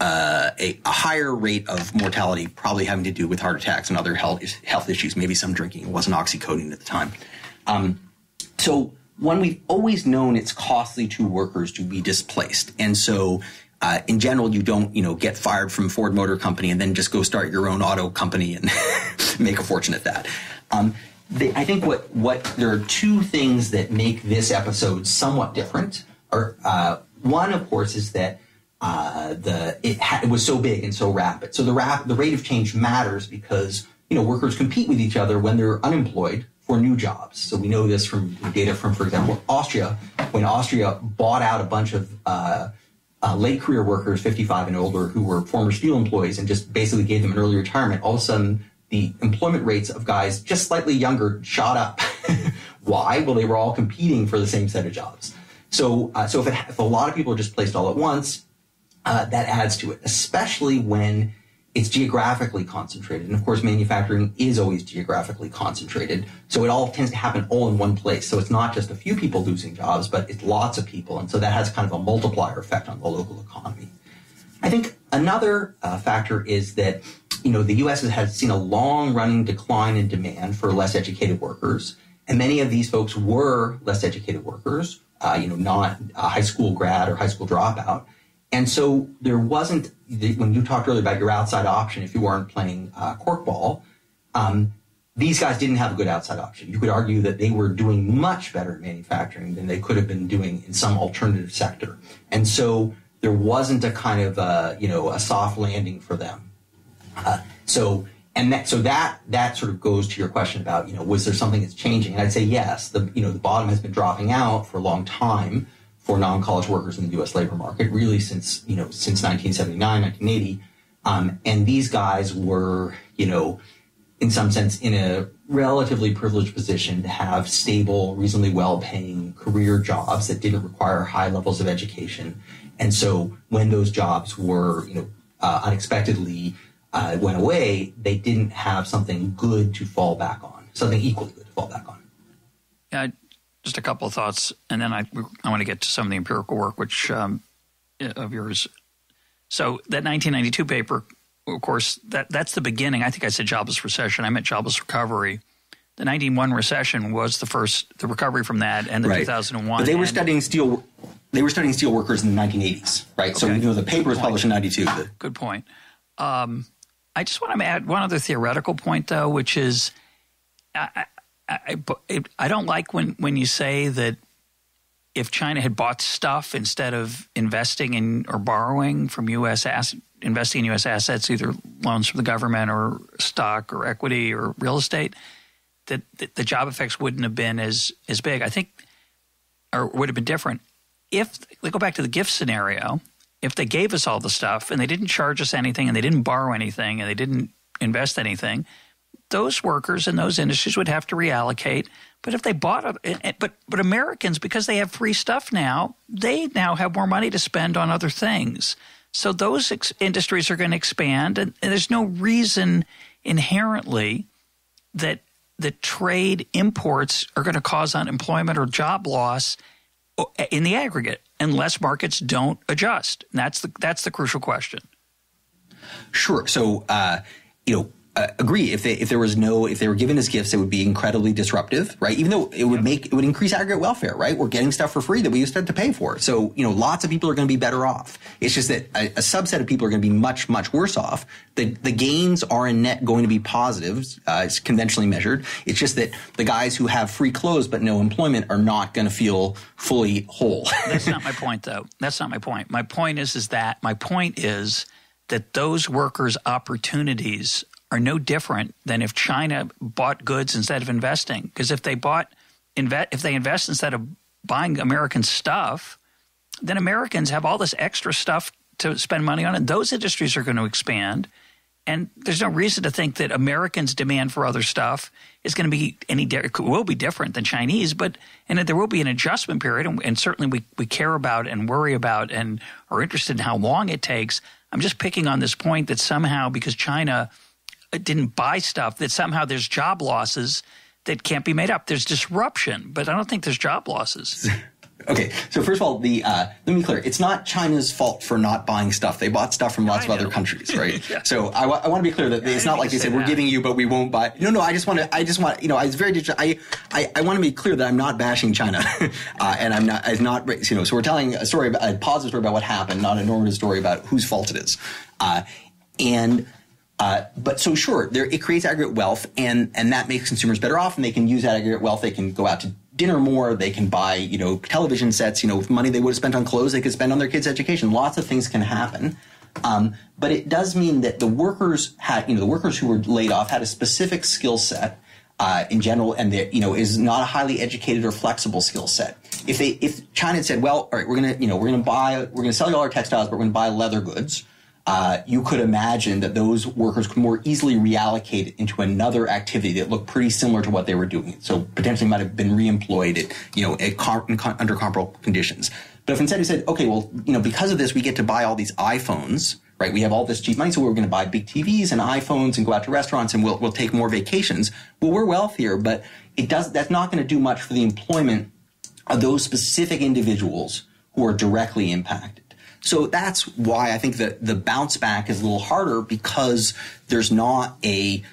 a higher rate of mortality, probably having to do with heart attacks and other health issues, maybe some drinking. It wasn't oxycodone at the time. So when we've always known it's costly to workers to be displaced. And so in general, you don't, get fired from Ford Motor Company and then just go start your own auto company and make a fortune at that. I think there are two things that make this episode somewhat different. One, of course, is that it was so big and so rapid. So the rate of change matters because, workers compete with each other when they're unemployed for new jobs. So we know this from data from, for example, Austria. When Austria bought out a bunch of late career workers, 55 and older, who were former steel employees, and just basically gave them an early retirement, all of a sudden the employment rates of guys just slightly younger shot up. Why? Well, they were all competing for the same set of jobs. So if a lot of people are just placed all at once, that adds to it, especially when it's geographically concentrated. And of course, manufacturing is always geographically concentrated. So it all tends to happen all in one place. So it's not just a few people losing jobs, but it's lots of people. And so that has kind of a multiplier effect on the local economy. I think another factor is that, the U.S. has seen a long-running decline in demand for less educated workers. And many of these folks were less educated workers, not a high school grad or high school dropout. And so there wasn't, when you talked earlier about your outside option, if you weren't playing corkball, these guys didn't have a good outside option. You could argue that they were doing much better in manufacturing than they could have been doing in some alternative sector. And so there wasn't a kind of, a soft landing for them. So that sort of goes to your question about, was there something that's changing? And I'd say yes. The bottom has been dropping out for a long time for non-college workers in the U.S. labor market, really since 1979, 1980. And these guys were, in some sense, in a relatively privileged position to have stable, reasonably well-paying career jobs that didn't require high levels of education. And so when those jobs were, unexpectedly went away, they didn't have something good to fall back on, something equally good to fall back on. Yeah, just a couple of thoughts, and then I want to get to some of the empirical work which of yours. So that 1992 paper, of course, that's the beginning. I think I said jobless recession. I meant jobless recovery. The 1991 recession was the recovery from that, and the 2001. But they were studying steel. They were studying steel workers in the 1980s, right? Okay. So the paper was published in 92. Good point. I just want to add one other theoretical point, though, which is I don't like when you say that if China had bought stuff instead of investing in or borrowing from investing in U.S. assets, either loans from the government or stock or equity or real estate, that the job effects wouldn't have been as big. I think, or would have been different. If they go back to the gift scenario, if they gave us all the stuff and they didn't charge us anything and they didn't borrow anything and they didn't invest anything, those workers in those industries would have to reallocate. But if they bought it, but Americans, because they have free stuff now, they now have more money to spend on other things. So those industries are going to expand, and there's no reason inherently that the trade imports are going to cause unemployment or job loss in the aggregate unless markets don't adjust. And that's the crucial question. Sure. So, agree. If they were given as gifts, it would be incredibly disruptive, right? Even though it would increase aggregate welfare, right? We're getting stuff for free that we used to have to pay for. So, lots of people are going to be better off. It's just that a subset of people are going to be much, much worse off. The gains are in net going to be positive, it's conventionally measured. It's just that the guys who have free clothes but no employment are not going to feel fully whole. That's not my point, though. That's not my point. My point is that those workers' opportunities are no different than if China bought goods instead of investing. Because if they invest instead of buying American stuff, then Americans have all this extra stuff to spend money on, and those industries are going to expand. And there's no reason to think that Americans' demand for other stuff is going to be will be different than Chinese, and that there will be an adjustment period, and certainly we care about and worry about and are interested in how long it takes. I'm just picking on this point that somehow because China didn't buy stuff, that somehow there's job losses that can't be made up. There's disruption, but I don't think there's job losses. Okay, so first of all, let me be clear. It's not China's fault for not buying stuff. They bought stuff from lots of other countries, right? Yeah. So I want to be clear that it's not like they said, we're giving you, but we won't buy. No, I just want, I was very, I want to be clear that I'm not bashing China. And so we're telling a story, a positive story about what happened, not a normative story about whose fault it is. But so sure, it creates aggregate wealth, and that makes consumers better off, and they can use that aggregate wealth. They can go out to dinner more. They can buy, television sets. With money they would have spent on clothes, they could spend on their kids' education. Lots of things can happen. But it does mean that the workers the workers who were laid off had a specific skill set in general, and that is not a highly educated or flexible skill set. If China had said, well, all right, we're gonna sell you all our textiles, but we're gonna buy leather goods. You could imagine that those workers could more easily reallocate into another activity that looked pretty similar to what they were doing. So potentially might have been reemployed under comparable conditions. But if instead he said, okay, well, because of this, we get to buy all these iPhones, right? We have all this cheap money, so we're going to buy big TVs and iPhones and go out to restaurants, and we'll take more vacations. Well, we're wealthier, but that's not going to do much for the employment of those specific individuals who are directly impacted. So that's why I think that the bounce back is a little harder, because there's not a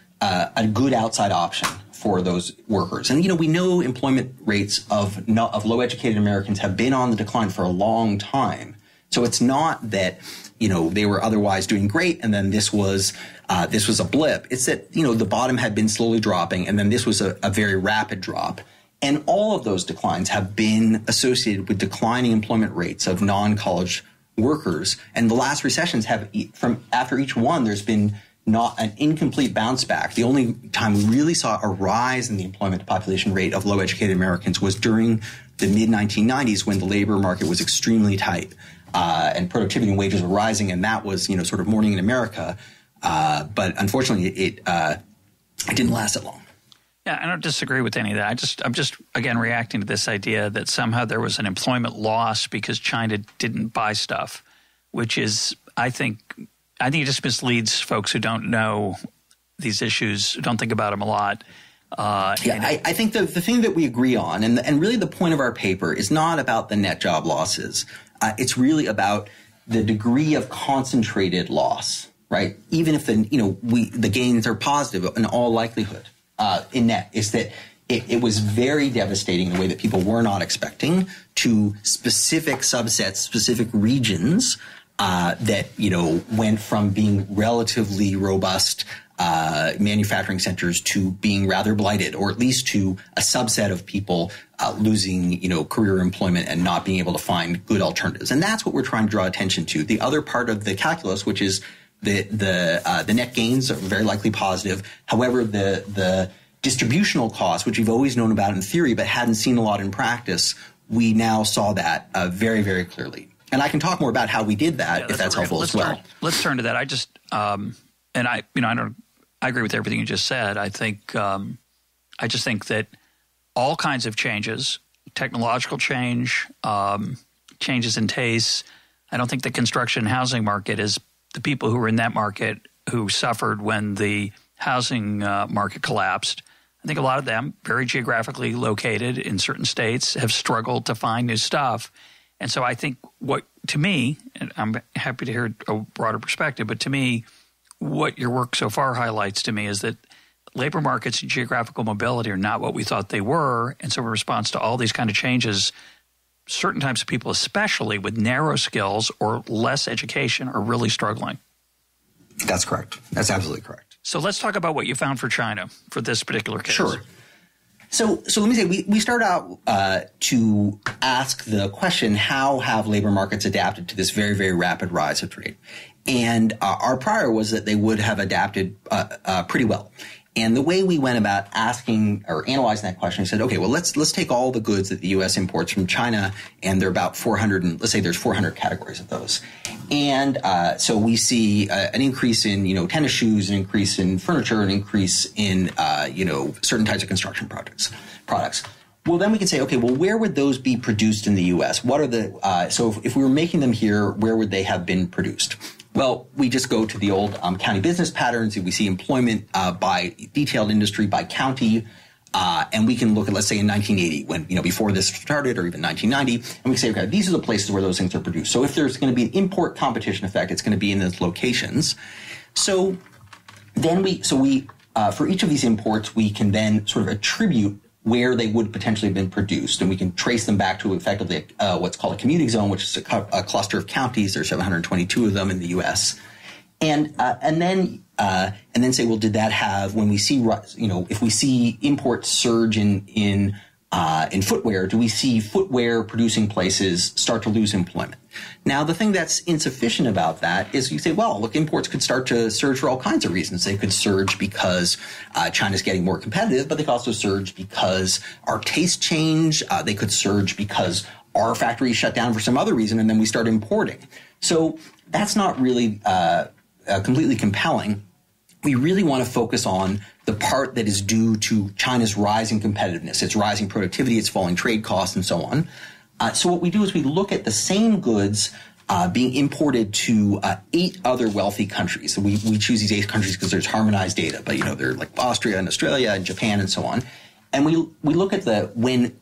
good outside option for those workers. And, we know employment rates of low educated Americans have been on the decline for a long time. So it's not that, they were otherwise doing great and then this was a blip. It's that, the bottom had been slowly dropping, and then this was a very rapid drop. And all of those declines have been associated with declining employment rates of non-college workers, and the last recessions from after each one, there's been not an incomplete bounce back. The only time we really saw a rise in the employment to population rate of low educated Americans was during the mid-1990s when the labor market was extremely tight and productivity and wages were rising, and that was, sort of morning in America. But unfortunately, it didn't last that long. Yeah, I don't disagree with any of that. I'm just again reacting to this idea that somehow there was an employment loss because China didn't buy stuff, which is, I think it just misleads folks who don't know these issues, who don't think about them a lot. I think the thing that we agree on, and really the point of our paper, is not about the net job losses. It's really about the degree of concentrated loss, right? Even if the gains are positive in all likelihood. In net, is that it was very devastating the way that people were not expecting to specific subsets, specific regions that went from being relatively robust manufacturing centers to being rather blighted, or at least to a subset of people losing career employment and not being able to find good alternatives. And that's what we're trying to draw attention to. The other part of the calculus, which is the net gains are very likely positive. However, the distributional costs, which we've always known about in theory but hadn't seen a lot in practice, we now saw that very, very clearly. And I can talk more about how we did that if that's helpful as well. Let's turn to that. I just I agree with everything you just said. I just think that all kinds of changes, technological change, changes in tastes. I don't think the construction housing market is the people who were in that market who suffered when the housing market collapsed. I think a lot of them, very geographically located in certain states, have struggled to find new stuff. And so I think to me, and I'm happy to hear a broader perspective, but to me, what your work so far highlights to me is that labor markets and geographical mobility are not what we thought they were. And so in response to all these kind of changes, certain types of people, especially with narrow skills or less education, are really struggling. That's correct. That's absolutely correct. So let's talk about what you found for China for this particular case. Sure. So let me say, we start out to ask the question, how have labor markets adapted to this very, very rapid rise of trade? And our prior was that they would have adapted pretty well. And the way we went about asking or analyzing that question, we said, okay, well, let's take all the goods that the U.S. imports from China, and there are about 400, and let's say there's 400 categories of those. And so we see an increase in, tennis shoes, an increase in furniture, an increase in, certain types of construction products. Well, then we can say, okay, well, where would those be produced in the U.S.? What are the so if we were making them here, where would they have been produced? Well, we just go to the old county business patterns. We see employment by detailed industry, by county, and we can look at, let's say, in 1980, when before this started, or even 1990, and we can say, okay, these are the places where those things are produced. So if there's going to be an import competition effect, it's going to be in those locations. So then we for each of these imports, we can then sort of attribute where they would potentially have been produced, and we can trace them back to effectively what's called a commuting zone, which is a cluster of counties. There's 722 of them in the U.S. And then say, well, did that have, when we see if we see imports surge in footwear, do we see footwear producing places start to lose employment? Now, the thing that's insufficient about that is you say, well, look, imports could start to surge for all kinds of reasons. They could surge because China's getting more competitive, but they could also surge because our tastes change. They could surge because our factories shut down for some other reason, and then we start importing. So that's not really completely compelling. We really want to focus on the part that is due to China's rising competitiveness, its rising productivity, its falling trade costs, and so on. So what we do is we look at the same goods being imported to 8 other wealthy countries. So we choose these 8 countries because there's harmonized data, but they're like Austria and Australia and Japan and so on. And we look at when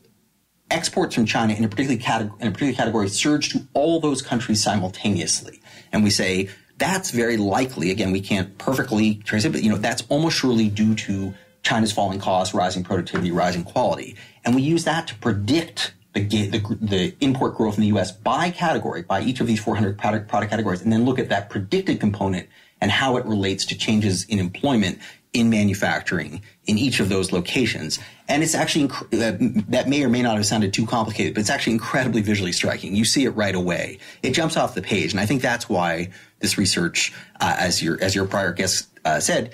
exports from China in a particular category surge to all those countries simultaneously, and we say that's very likely. Again, we can't perfectly trace it, but that's almost surely due to China's falling costs, rising productivity, rising quality, and we use that to predict the import growth in the U.S. by category, by each of these 400 product categories, and then look at that predicted component and how it relates to changes in employment in manufacturing in each of those locations. And it's actually, that may or may not have sounded too complicated, but it's actually incredibly visually striking. You see it right away. It jumps off the page. And I think that's why this research, as your prior guest said,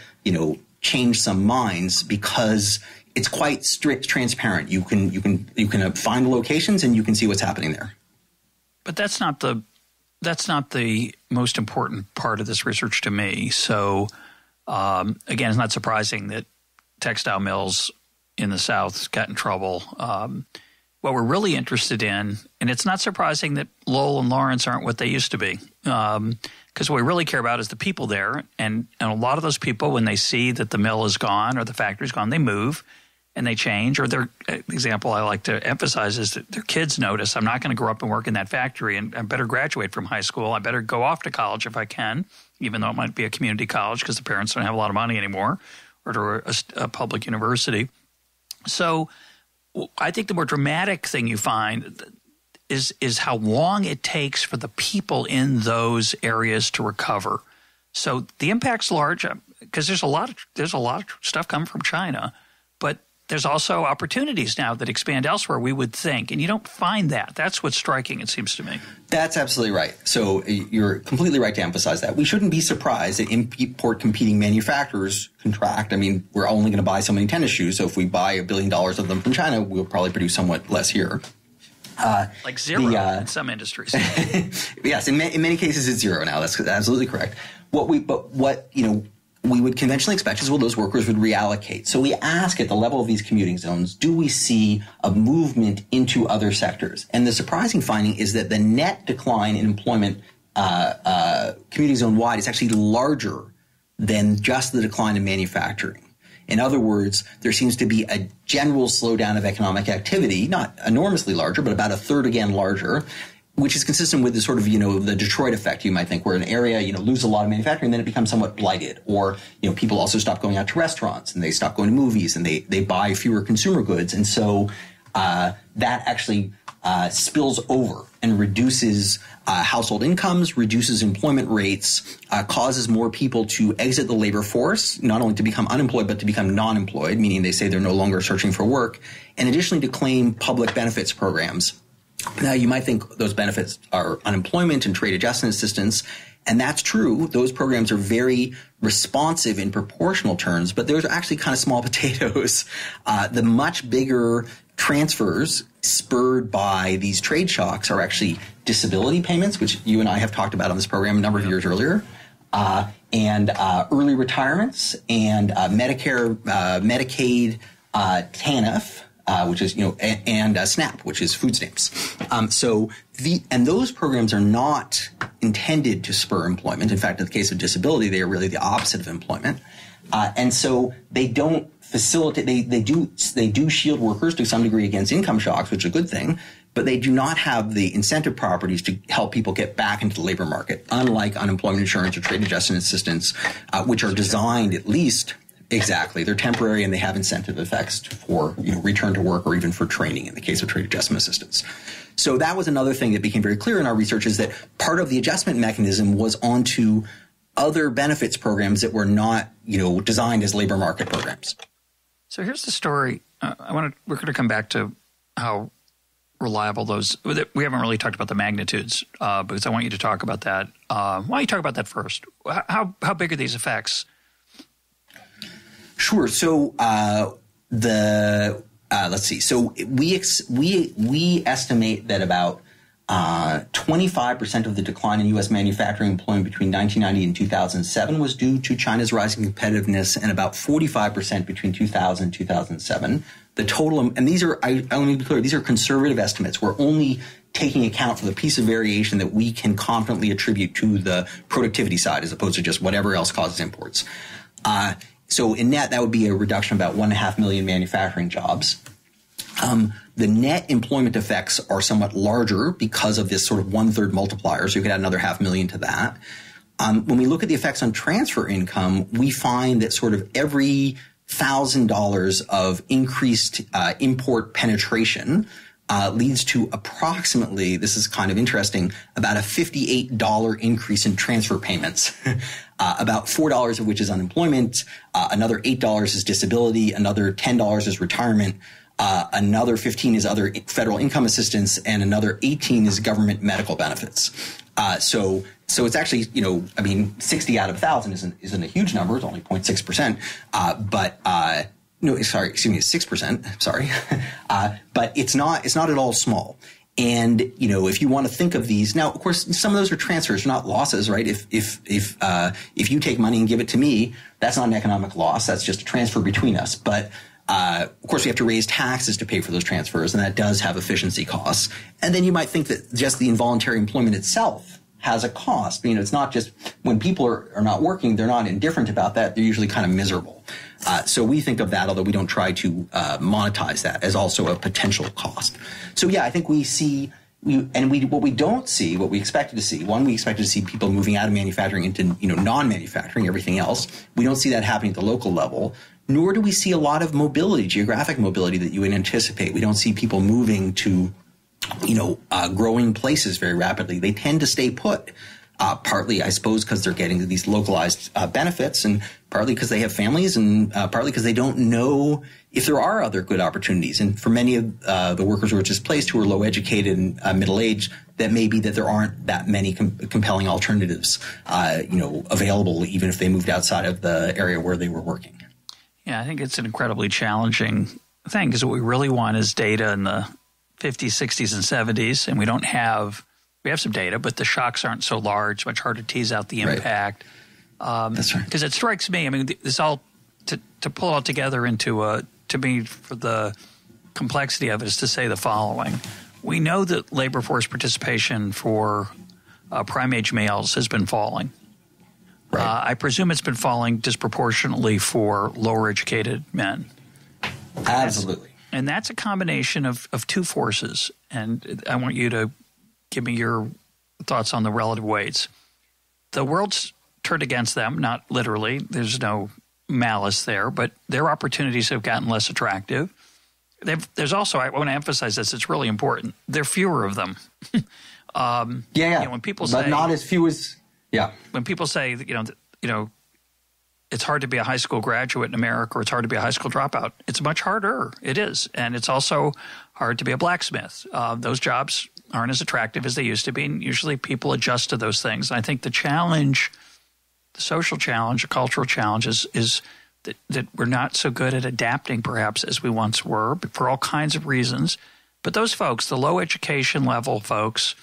changed some minds, because it's quite strict, transparent. You can find locations and you can see what's happening there. But that's not the most important part of this research to me. So again, it's not surprising that textile mills in the South got in trouble. What we're really interested in, and it's not surprising that Lowell and Lawrence aren't what they used to be, because what we really care about is the people there. And a lot of those people, when they see that the mill is gone or the factory's gone, they move and they change. Or their example I like to emphasize is that their kids notice, I'm not going to grow up and work in that factory, and I better graduate from high school. I better go off to college if I can, even though it might be a community college because the parents don't have a lot of money anymore, or to a public university. So I think the more dramatic thing you find is how long it takes for the people in those areas to recover. So the impact's large because there's a lot of stuff coming from China, but there's also opportunities now that expand elsewhere, we would think, and you don't find that. That's what's striking, it seems to me. That's absolutely right. So you're completely right to emphasize that. We shouldn't be surprised that import competing manufacturers contract. I mean, we're only going to buy so many tennis shoes, so if we buy $1 billion of them from China, we'll probably produce somewhat less here. Like zero in some industries. Yes, in many cases it's zero now. That's absolutely correct. What we would conventionally expect is, well, those workers would reallocate. So we ask at the level of these commuting zones, do we see a movement into other sectors? And the surprising finding is that the net decline in employment commuting zone wide is actually larger than just the decline in manufacturing. In other words, there seems to be a general slowdown of economic activity, not enormously larger, but about a third again larger, which is consistent with the sort of, the Detroit effect, you might think, where an area, loses a lot of manufacturing, then it becomes somewhat blighted. Or, people also stop going out to restaurants and they stop going to movies and they buy fewer consumer goods. And so that actually spills over and reduces household incomes, reduces employment rates, causes more people to exit the labor force, not only to become unemployed, but to become non-employed, meaning they say they're no longer searching for work, and additionally to claim public benefits programs. Now, you might think those benefits are unemployment and trade adjustment assistance, and that's true. Those programs are very responsive in proportional terms, but those are actually kind of small potatoes. The much bigger transfers spurred by these trade shocks are actually disability payments, which you and I have talked about on this program a number of years earlier, and early retirements, and Medicare, Medicaid, TANF, which is, and SNAP, which is food stamps. And those programs are not intended to spur employment. In fact, in the case of disability, they are really the opposite of employment. And so they don't facilitate, they do shield workers to some degree against income shocks, which is a good thing, but they do not have the incentive properties to help people get back into the labor market, unlike unemployment insurance or trade adjustment assistance, which are designed at least. Exactly. They're temporary and they have incentive effects for, return to work or even for training in the case of trade adjustment assistance. So that was another thing that became very clear in our research, is that part of the adjustment mechanism was onto other benefits programs that were not, designed as labor market programs. So here's the story. We're going to come back to how reliable those. We haven't really talked about the magnitudes because I want you to talk about that. Why don't you talk about that first? How big are these effects? Sure. So let's see. So we estimate that about 25% of the decline in U.S. manufacturing employment between 1990 and 2007 was due to China's rising competitiveness, and about 45% between 2000 and 2007. The total, and these are, I want to be clear, these are conservative estimates. We're only taking account for the piece of variation that we can confidently attribute to the productivity side, as opposed to just whatever else causes imports. So in net, that would be a reduction of about 1.5 million manufacturing jobs. The net employment effects are somewhat larger because of this sort of 1/3 multiplier, so you could add another 500,000 to that. When we look at the effects on transfer income, we find that sort of every $1,000 of increased import penetration leads to approximately, this is kind of interesting, about a $58 increase in transfer payments. About $4 of which is unemployment, another $8 is disability, another $10 is retirement, another $15 is other federal income assistance, and another $18 is government medical benefits. So it's actually, 60 out of 1,000 isn't a huge number. It's only 0.6%. But No, sorry, excuse me, 6%. Sorry, but it's not at all small. And if you want to think of these now, of course, some of those are transfers, not losses, right? If you take money and give it to me, that's not an economic loss. That's just a transfer between us. But of course, we have to raise taxes to pay for those transfers, and that does have efficiency costs. And then you might think that just the involuntary employment itself has a cost. It's not just when people are not working, they're not indifferent about that. They're usually kind of miserable. So we think of that, although we don't try to monetize that, as also a potential cost. So yeah, I think what we don't see, what we expected to see, we expected to see people moving out of manufacturing into non-manufacturing, everything else. We don't see that happening at the local level, nor do we see a lot of mobility, geographic mobility that you would anticipate. We don't see people moving to growing places very rapidly. They tend to stay put. Partly, I suppose, because they're getting these localized benefits, and partly because they have families, and partly because they don't know if there are other good opportunities. And for many of the workers who are displaced, who are low educated and middle aged, that may be that there aren't that many compelling alternatives, available, even if they moved outside of the area where they were working. Yeah, I think it's an incredibly challenging thing, because what we really want is data in the 50s, 60s, and 70s, and we have some data, but the shocks aren't so large, much harder to tease out the impact. That's right. Because it strikes me, this all, to pull it all together into to me, for the complexity of it, is to say the following. We know that labor force participation for prime-age males has been falling. Right. I presume it's been falling disproportionately for lower-educated men. Absolutely. And that's a combination of two forces, and I want you to give me your thoughts on the relative weights. The world's turned against them, not literally. There's no malice there, but their opportunities have gotten less attractive. There's also, I want to emphasize this, it's really important, there are fewer of them. When people say, but not as few as, when people say that, it's hard to be a high school graduate in America, or it's hard to be a high school dropout. It's much harder. It is. And it's also hard to be a blacksmith. Those jobs aren't as attractive as they used to be, and usually people adjust to those things. And I think the challenge, the social challenge, the cultural challenge is that we're not so good at adapting perhaps as we once were, for all kinds of reasons. But those folks, the low education level folks,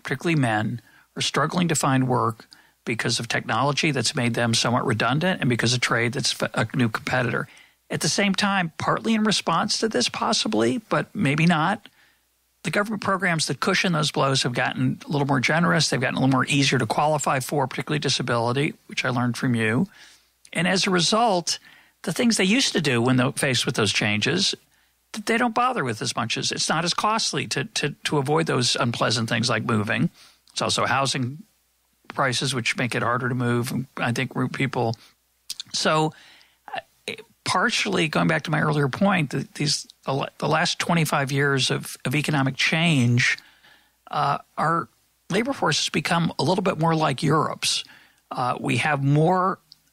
particularly men, are struggling to find work because of technology that's made them somewhat redundant, and because of trade that's a new competitor. At the same time, partly in response to this possibly, but maybe not, the government programs that cushion those blows have gotten a little more generous. They've gotten a little more easier to qualify for, particularly disability, which I learned from you. And as a result, the things they used to do when they're faced with those changes, they don't bother with as much. As it's not as costly to avoid those unpleasant things like moving. It's also housing prices, which make it harder to move, I think, people. So partially, going back to my earlier point, the last 25 years of economic change, our labor force has become a little bit more like Europe's. We have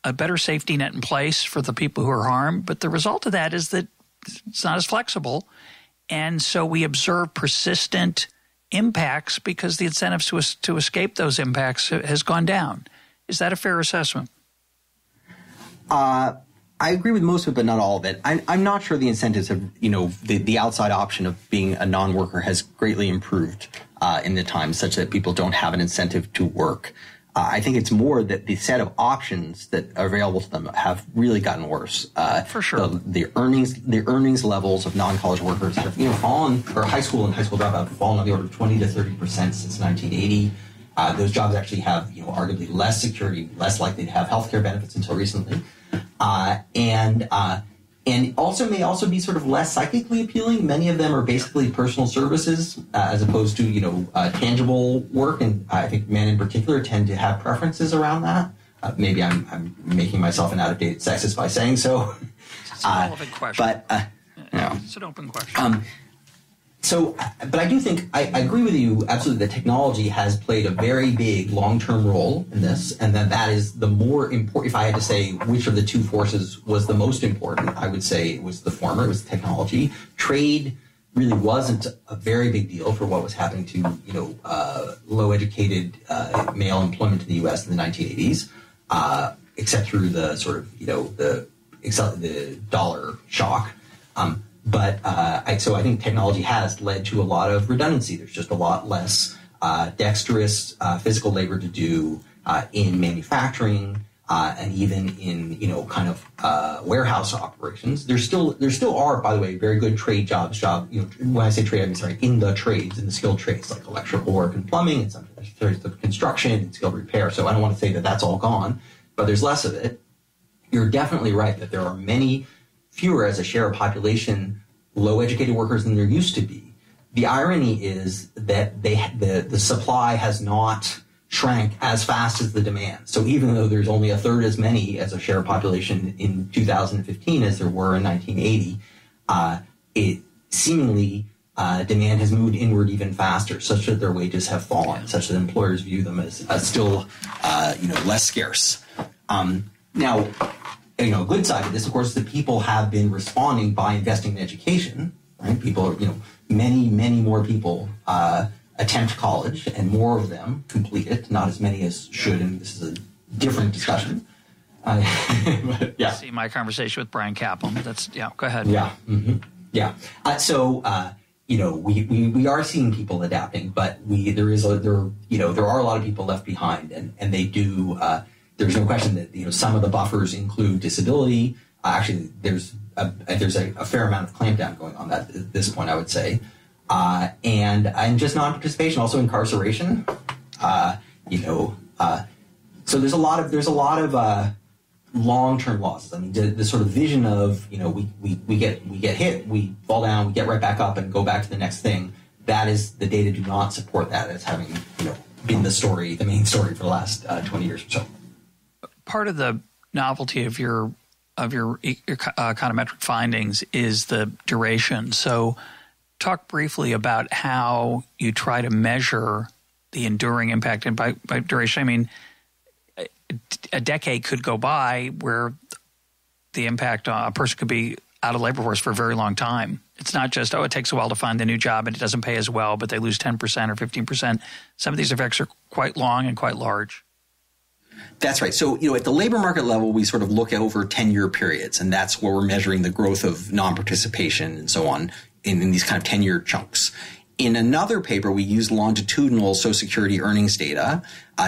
a better safety net in place for the people who are harmed, but the result of that is that it's not as flexible, and so we observe persistent impacts because the incentives to escape those impacts has gone down. Is that a fair assessment? I agree with most of it, but not all of it. I'm not sure the incentives have, the outside option of being a non-worker has greatly improved in the time, such that people don't have an incentive to work. I think it's more that the set of options that are available to them have really gotten worse. For sure. The earnings levels of non-college workers have fallen, or high school and high school dropout have fallen on the order of 20 to 30% since 1980. Those jobs actually have arguably less security, less likely to have healthcare benefits until recently, and also may also be sort of less psychically appealing. Many of them are basically personal services as opposed to tangible work, and I think men in particular tend to have preferences around that. Maybe I'm making myself an out-of-date sexist by saying so. It's a relevant question. But it's an open question. But I do think I agree with you absolutely that technology has played a very big long-term role in this, and that is the more important. If I had to say which of the two forces was the most important, I would say it was the former. It was technology. Trade really wasn't a very big deal for what was happening to low-educated male employment in the U.S. in the 1980s, except through the sort of the the dollar shock. So I think technology has led to a lot of redundancy. There's just a lot less dexterous physical labor to do in manufacturing and even in warehouse operations. There still are, by the way, very good trade jobs. When I say trade, I mean in the trades, in the skilled trades like electrical work and plumbing, and sometimes there's the construction and skilled repair. So I don't want to say that that's all gone, but there's less of it. You're definitely right that there are many fewer as a share of population low-educated workers than there used to be. The irony is that the supply has not shrank as fast as the demand. So even though there's only a third as many as a share of population in 2015 as there were in 1980, it seemingly demand has moved inward even faster, such that their wages have fallen, such that employers view them as still less scarce. Now, a good side of this, of course, is that people have been responding by investing in education. Right? People, many more people attempt college, and more of them complete it. Not as many as should, and this is a different discussion. But, yeah. See my conversation with Brian Kaplan. Go ahead. Yeah. Mm-hmm. Yeah. We are seeing people adapting, but there are a lot of people left behind, and they do. There's no question that some of the buffers include disability. Actually, there's a fair amount of clampdown going on that at this point, I would say, and just non-participation, also incarceration. So there's a lot of long-term losses. I mean, the sort of vision of we get hit, we fall down, we get right back up, and go back to the next thing. That is, the data do not support that as having been the main story for the last 20 years or so. Part of the novelty of your econometric findings is the duration. So talk briefly about how you try to measure the enduring impact. And by duration, I mean a decade could go by where the impact on a person could be out of labor force for a very long time. It's not just, it takes a while to find a new job and it doesn't pay as well, but they lose 10% or 15%. Some of these effects are quite long and quite large. That's right. So, at the labor market level, we sort of look at over 10-year periods, and that's where we're measuring the growth of non-participation and so on in these kind of 10-year chunks. In another paper, we used longitudinal Social Security earnings data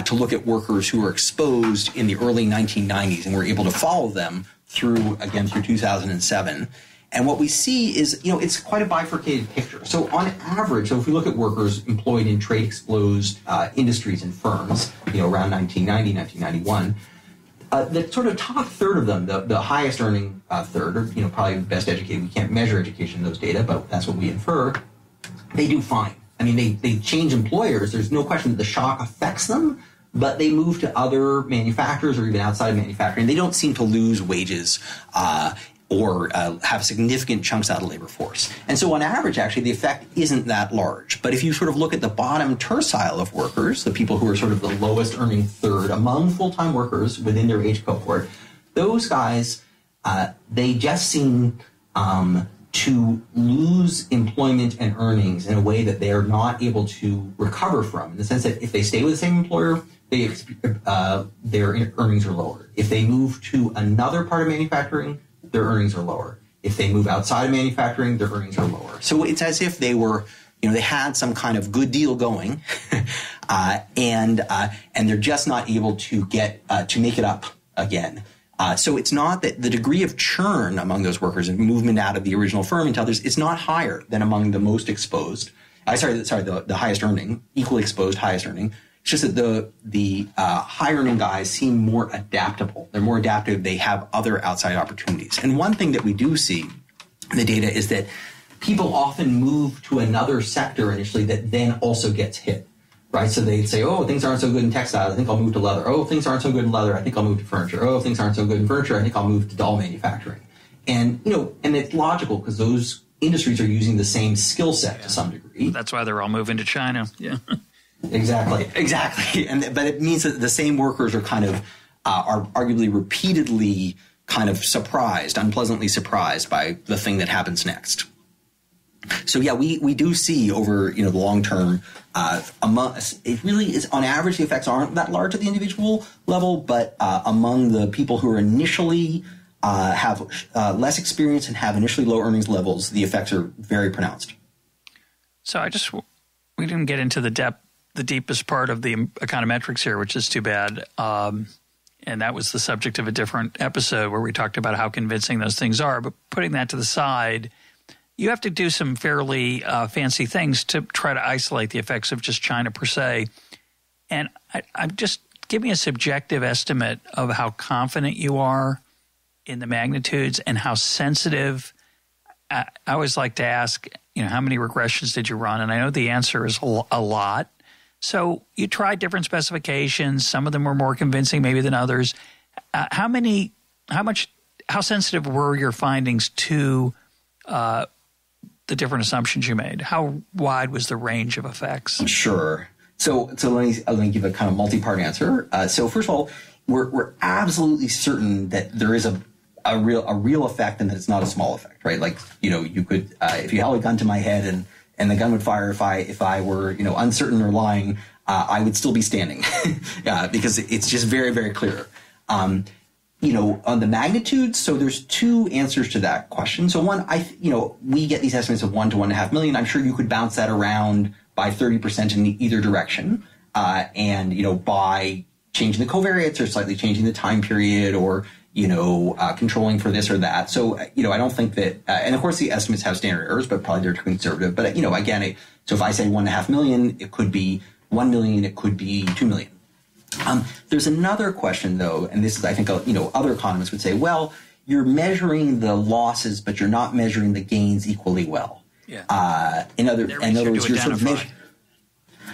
to look at workers who were exposed in the early 1990s, and we're able to follow them through 2007. And what we see is, it's quite a bifurcated picture. So on average, if we look at workers employed in trade-exposed industries and firms, around 1990, 1991, the sort of top third of them, the highest earning third, or probably the best educated, we can't measure education in those data, but that's what we infer, they do fine. I mean, they change employers. There's no question that the shock affects them, but they move to other manufacturers or even outside of manufacturing. They don't seem to lose wages or have significant chunks out of labor force. And so on average, actually, the effect isn't that large. But if you sort of look at the bottom tercile of workers, the people who are sort of the lowest earning third among full-time workers within their age cohort, those guys, they just seem to lose employment and earnings in a way that they are not able to recover from, in the sense that if they stay with the same employer, their earnings are lower. If they move to another part of manufacturing, their earnings are lower. If they move outside of manufacturing, their earnings are lower. So it's as if they were, they had some kind of good deal going, and they're just not able to get to make it up again. So it's not that the degree of churn among those workers and movement out of the original firm into others is not higher than among the most exposed. The highest earning, equally exposed, highest earning. It's just that the high earning guys seem more adaptable. They're more adaptive. They have other outside opportunities. And one thing that we do see in the data is that people often move to another sector initially that then also gets hit. Right, so they'd say, "Oh, things aren't so good in textiles. I think I'll move to leather. Oh, things aren't so good in leather. I think I'll move to furniture. Oh, things aren't so good in furniture. I think I'll move to doll manufacturing." And and it's logical because those industries are using the same skill set to some degree. That's why they're all moving to China. Yeah, exactly. But it means that the same workers are kind of are arguably repeatedly kind of unpleasantly surprised by the thing that happens next. So yeah, we do see over the long term. It really is on average the effects aren't that large at the individual level, but among the people who are initially have less experience and have initially low earnings levels, the effects are very pronounced. So we didn't get into the deepest part of the econometrics here, which is too bad. And that was the subject of a different episode where we talked about how convincing those things are. But putting that to the side, you have to do some fairly fancy things to try to isolate the effects of just China per se. And I'm just give me a subjective estimate of how confident you are in the magnitudes and how sensitive. I always like to ask, how many regressions did you run? And I know the answer is a lot. So you tried different specifications. Some of them were more convincing maybe than others. How sensitive were your findings to the different assumptions you made? How wide was the range of effects? Sure. So let me give a kind of multi-part answer. So first of all, we're absolutely certain that there is a real effect and that it's not a small effect, right? Like, you could, if you held a gun to my head and the gun would fire if I were, uncertain or lying, I would still be standing because it's just very, very clear. On the magnitude, so there's two answers to that question. So one, we get these estimates of 1 to 1.5 million. I'm sure you could bounce that around by 30% in either direction. And by changing the covariates or slightly changing the time period or, controlling for this or that. So, I don't think that, and of course the estimates have standard errors, but probably they're too conservative. But, again, so if I say 1.5 million, it could be 1 million, it could be 2 million. There's another question though, and this is, I think, other economists would say, well, you're measuring the losses, but you're not measuring the gains equally well. Yeah. In other words, you're sort of measuring.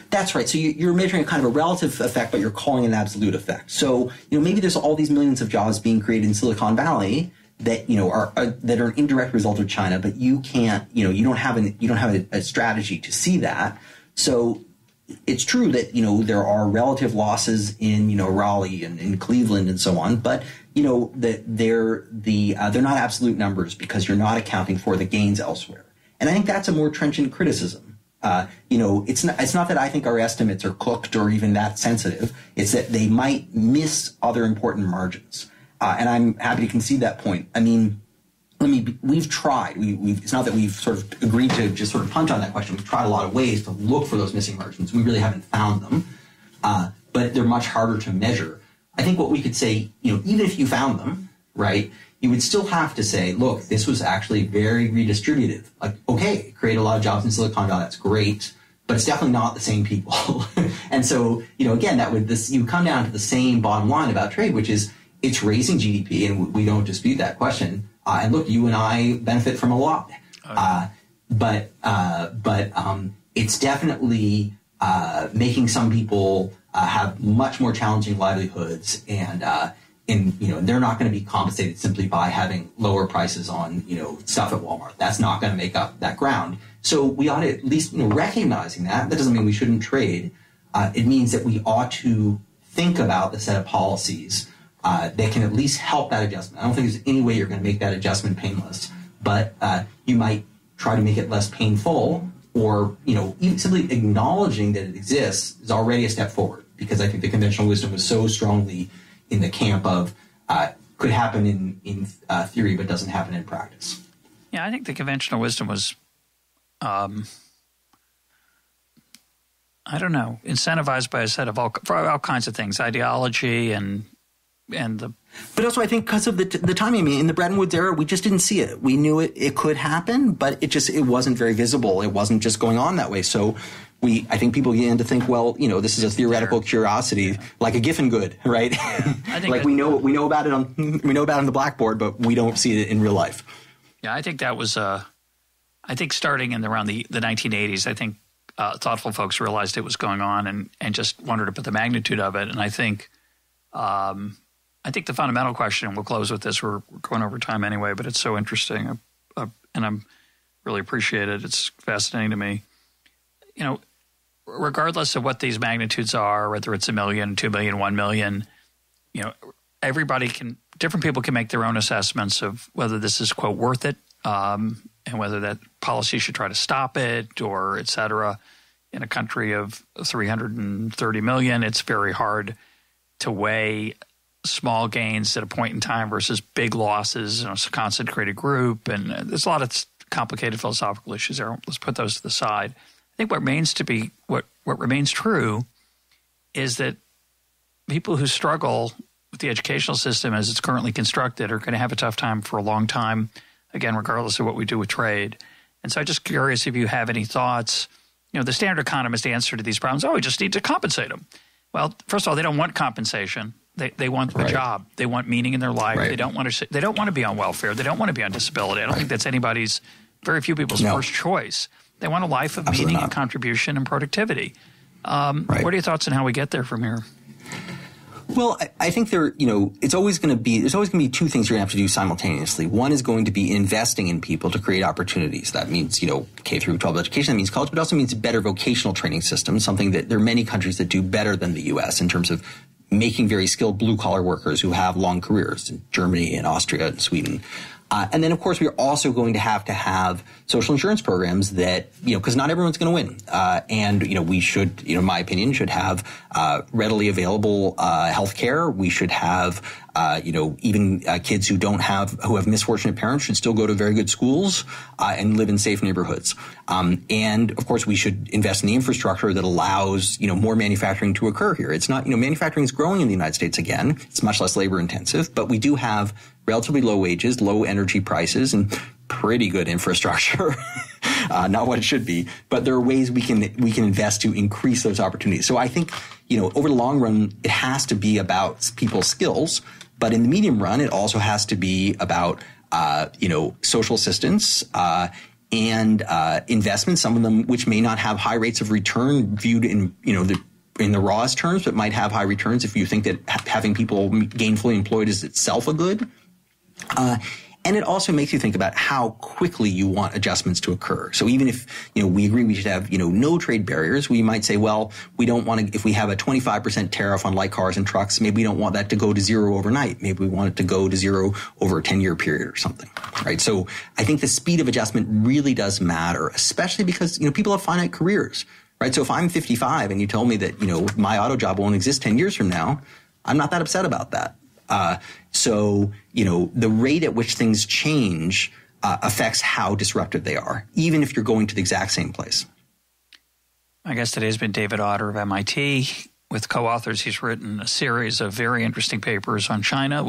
That's right. So you're measuring a kind of a relative effect, but you're calling it an absolute effect. So, maybe there's all these millions of jobs being created in Silicon Valley that, are an indirect result of China, but you can't, you don't have a strategy to see that. So it's true that, there are relative losses in, Raleigh and in Cleveland and so on, but, that they're not absolute numbers because you're not accounting for the gains elsewhere. And I think that's a more trenchant criticism. It's not that I think our estimates are cooked or even that sensitive. It's that they might miss other important margins. And I'm happy to concede that point. I mean, we've tried. It's not that we've sort of agreed to just sort of punt on that question. We've tried a lot of ways to look for those missing margins. We really haven't found them. But they're much harder to measure. I think what we could say, even if you found them, right, you would still have to say, look, this was actually very redistributive. Like, okay, create a lot of jobs in Silicon Valley, that's great, but it's definitely not the same people. And so, again, you come down to the same bottom line about trade, which is it's raising GDP, and we don't dispute that question. And look, you and I benefit from a lot. Okay. But it's definitely making some people have much more challenging livelihoods, and they're not going to be compensated simply by having lower prices on, stuff at Walmart. That's not going to make up that ground. So we ought to at least, recognizing that. That doesn't mean we shouldn't trade. It means that we ought to think about the set of policies that can at least help that adjustment. I don't think there's any way you're going to make that adjustment painless, but you might try to make it less painful, or, even simply acknowledging that it exists is already a step forward, because I think the conventional wisdom was so strongly in the camp of could happen in theory but doesn't happen in practice. Yeah, I think the conventional wisdom was, incentivized by a set of for all kinds of things, ideology and the. But also, I think because of the timing. I mean, in the Bretton Woods era, we just didn't see it. We knew it could happen, but it wasn't very visible. It wasn't just going on that way. So I think people begin to think, well, this is a theoretical curiosity, like a Giffen good, right? I think like we know about it on the blackboard, but we don't see it in real life. Yeah, I think that was I think starting in around the 1980s, I think thoughtful folks realized it was going on and just wondered about the magnitude of it. And I think the fundamental question, and we'll close with this, we're going over time anyway, but it's so interesting, and I'm really appreciate it. It's fascinating to me. Regardless of what these magnitudes are, whether it's 1 million, 2 million, 1 million, different people can make their own assessments of whether this is, quote, worth it, and whether that policy should try to stop it, or et cetera. In a country of 330 million, it's very hard to weigh small gains at a point in time versus big losses in a concentrated group. And there's a lot of complicated philosophical issues there. Let's put those to the side. I think what remains true is that people who struggle with the educational system as it's currently constructed are going to have a tough time for a long time, again, regardless of what we do with trade. And so I'm just curious if you have any thoughts. The standard economist answer to these problems, we just need to compensate them. Well, first of all, they don't want compensation. They want the job. They want meaning in their life. Right. They don't want to be on welfare. They don't want to be on disability. I don't think that's very few people's first choice. They want a life of meaning and contribution and productivity. What are your thoughts on how we get there from here? Well, I think there's always going to be two things you're going to have to do simultaneously. One is going to be investing in people to create opportunities. That means, K through 12 education. That means college, but it also means better vocational training systems, something that there are many countries that do better than the U.S. in terms of making very skilled blue-collar workers who have long careers in Germany and Austria and Sweden. And then, of course, we're also going to have social insurance programs that, because not everyone's going to win. And we should, in my opinion, should have readily available health care. We should have, even kids who have misfortunate parents should still go to very good schools and live in safe neighborhoods. And, of course, we should invest in the infrastructure that allows, more manufacturing to occur here. It's not, manufacturing is growing in the United States again. It's much less labor intensive, but we do have relatively low wages, low energy prices, and pretty good infrastructure. Not what it should be, but there are ways we can invest to increase those opportunities. So I think, over the long run, it has to be about people's skills, but in the medium run, it also has to be about, social assistance, and investments, some of them which may not have high rates of return viewed in, in the rawest terms, but might have high returns if you think that having people gainfully employed is itself a good. And it also makes you think about how quickly you want adjustments to occur. So even if, we agree we should have, no trade barriers, we might say, well, we don't want to, if we have a 25% tariff on light cars and trucks, maybe we don't want that to go to zero overnight. Maybe we want it to go to zero over a 10-year period or something, right? So I think the speed of adjustment really does matter, especially because, people have finite careers, right? So if I'm 55 and you tell me that, my auto job won't exist 10 years from now, I'm not that upset about that. So, the rate at which things change affects how disruptive they are, even if you're going to the exact same place. My guest today has been David Autor of MIT. With co-authors, he's written a series of very interesting papers on China,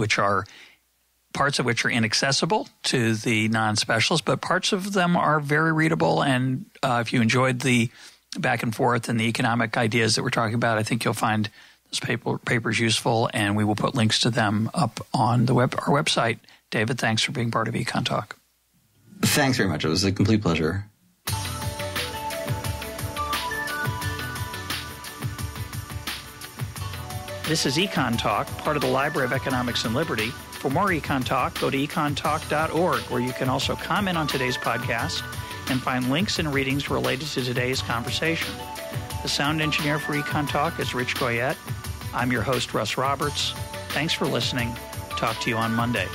parts of which are inaccessible to the non-specialists, but parts of them are very readable. And if you enjoyed the back and forth and the economic ideas that we're talking about, I think you'll find this paper's useful, and we will put links to them up on our website. David, thanks for being part of EconTalk. Thanks very much. It was a complete pleasure. This is EconTalk, part of the Library of Economics and Liberty. For more EconTalk, go to econtalk.org, where you can also comment on today's podcast and find links and readings related to today's conversation. The sound engineer for EconTalk is Rich Goyette. I'm your host, Russ Roberts. Thanks for listening. Talk to you on Monday.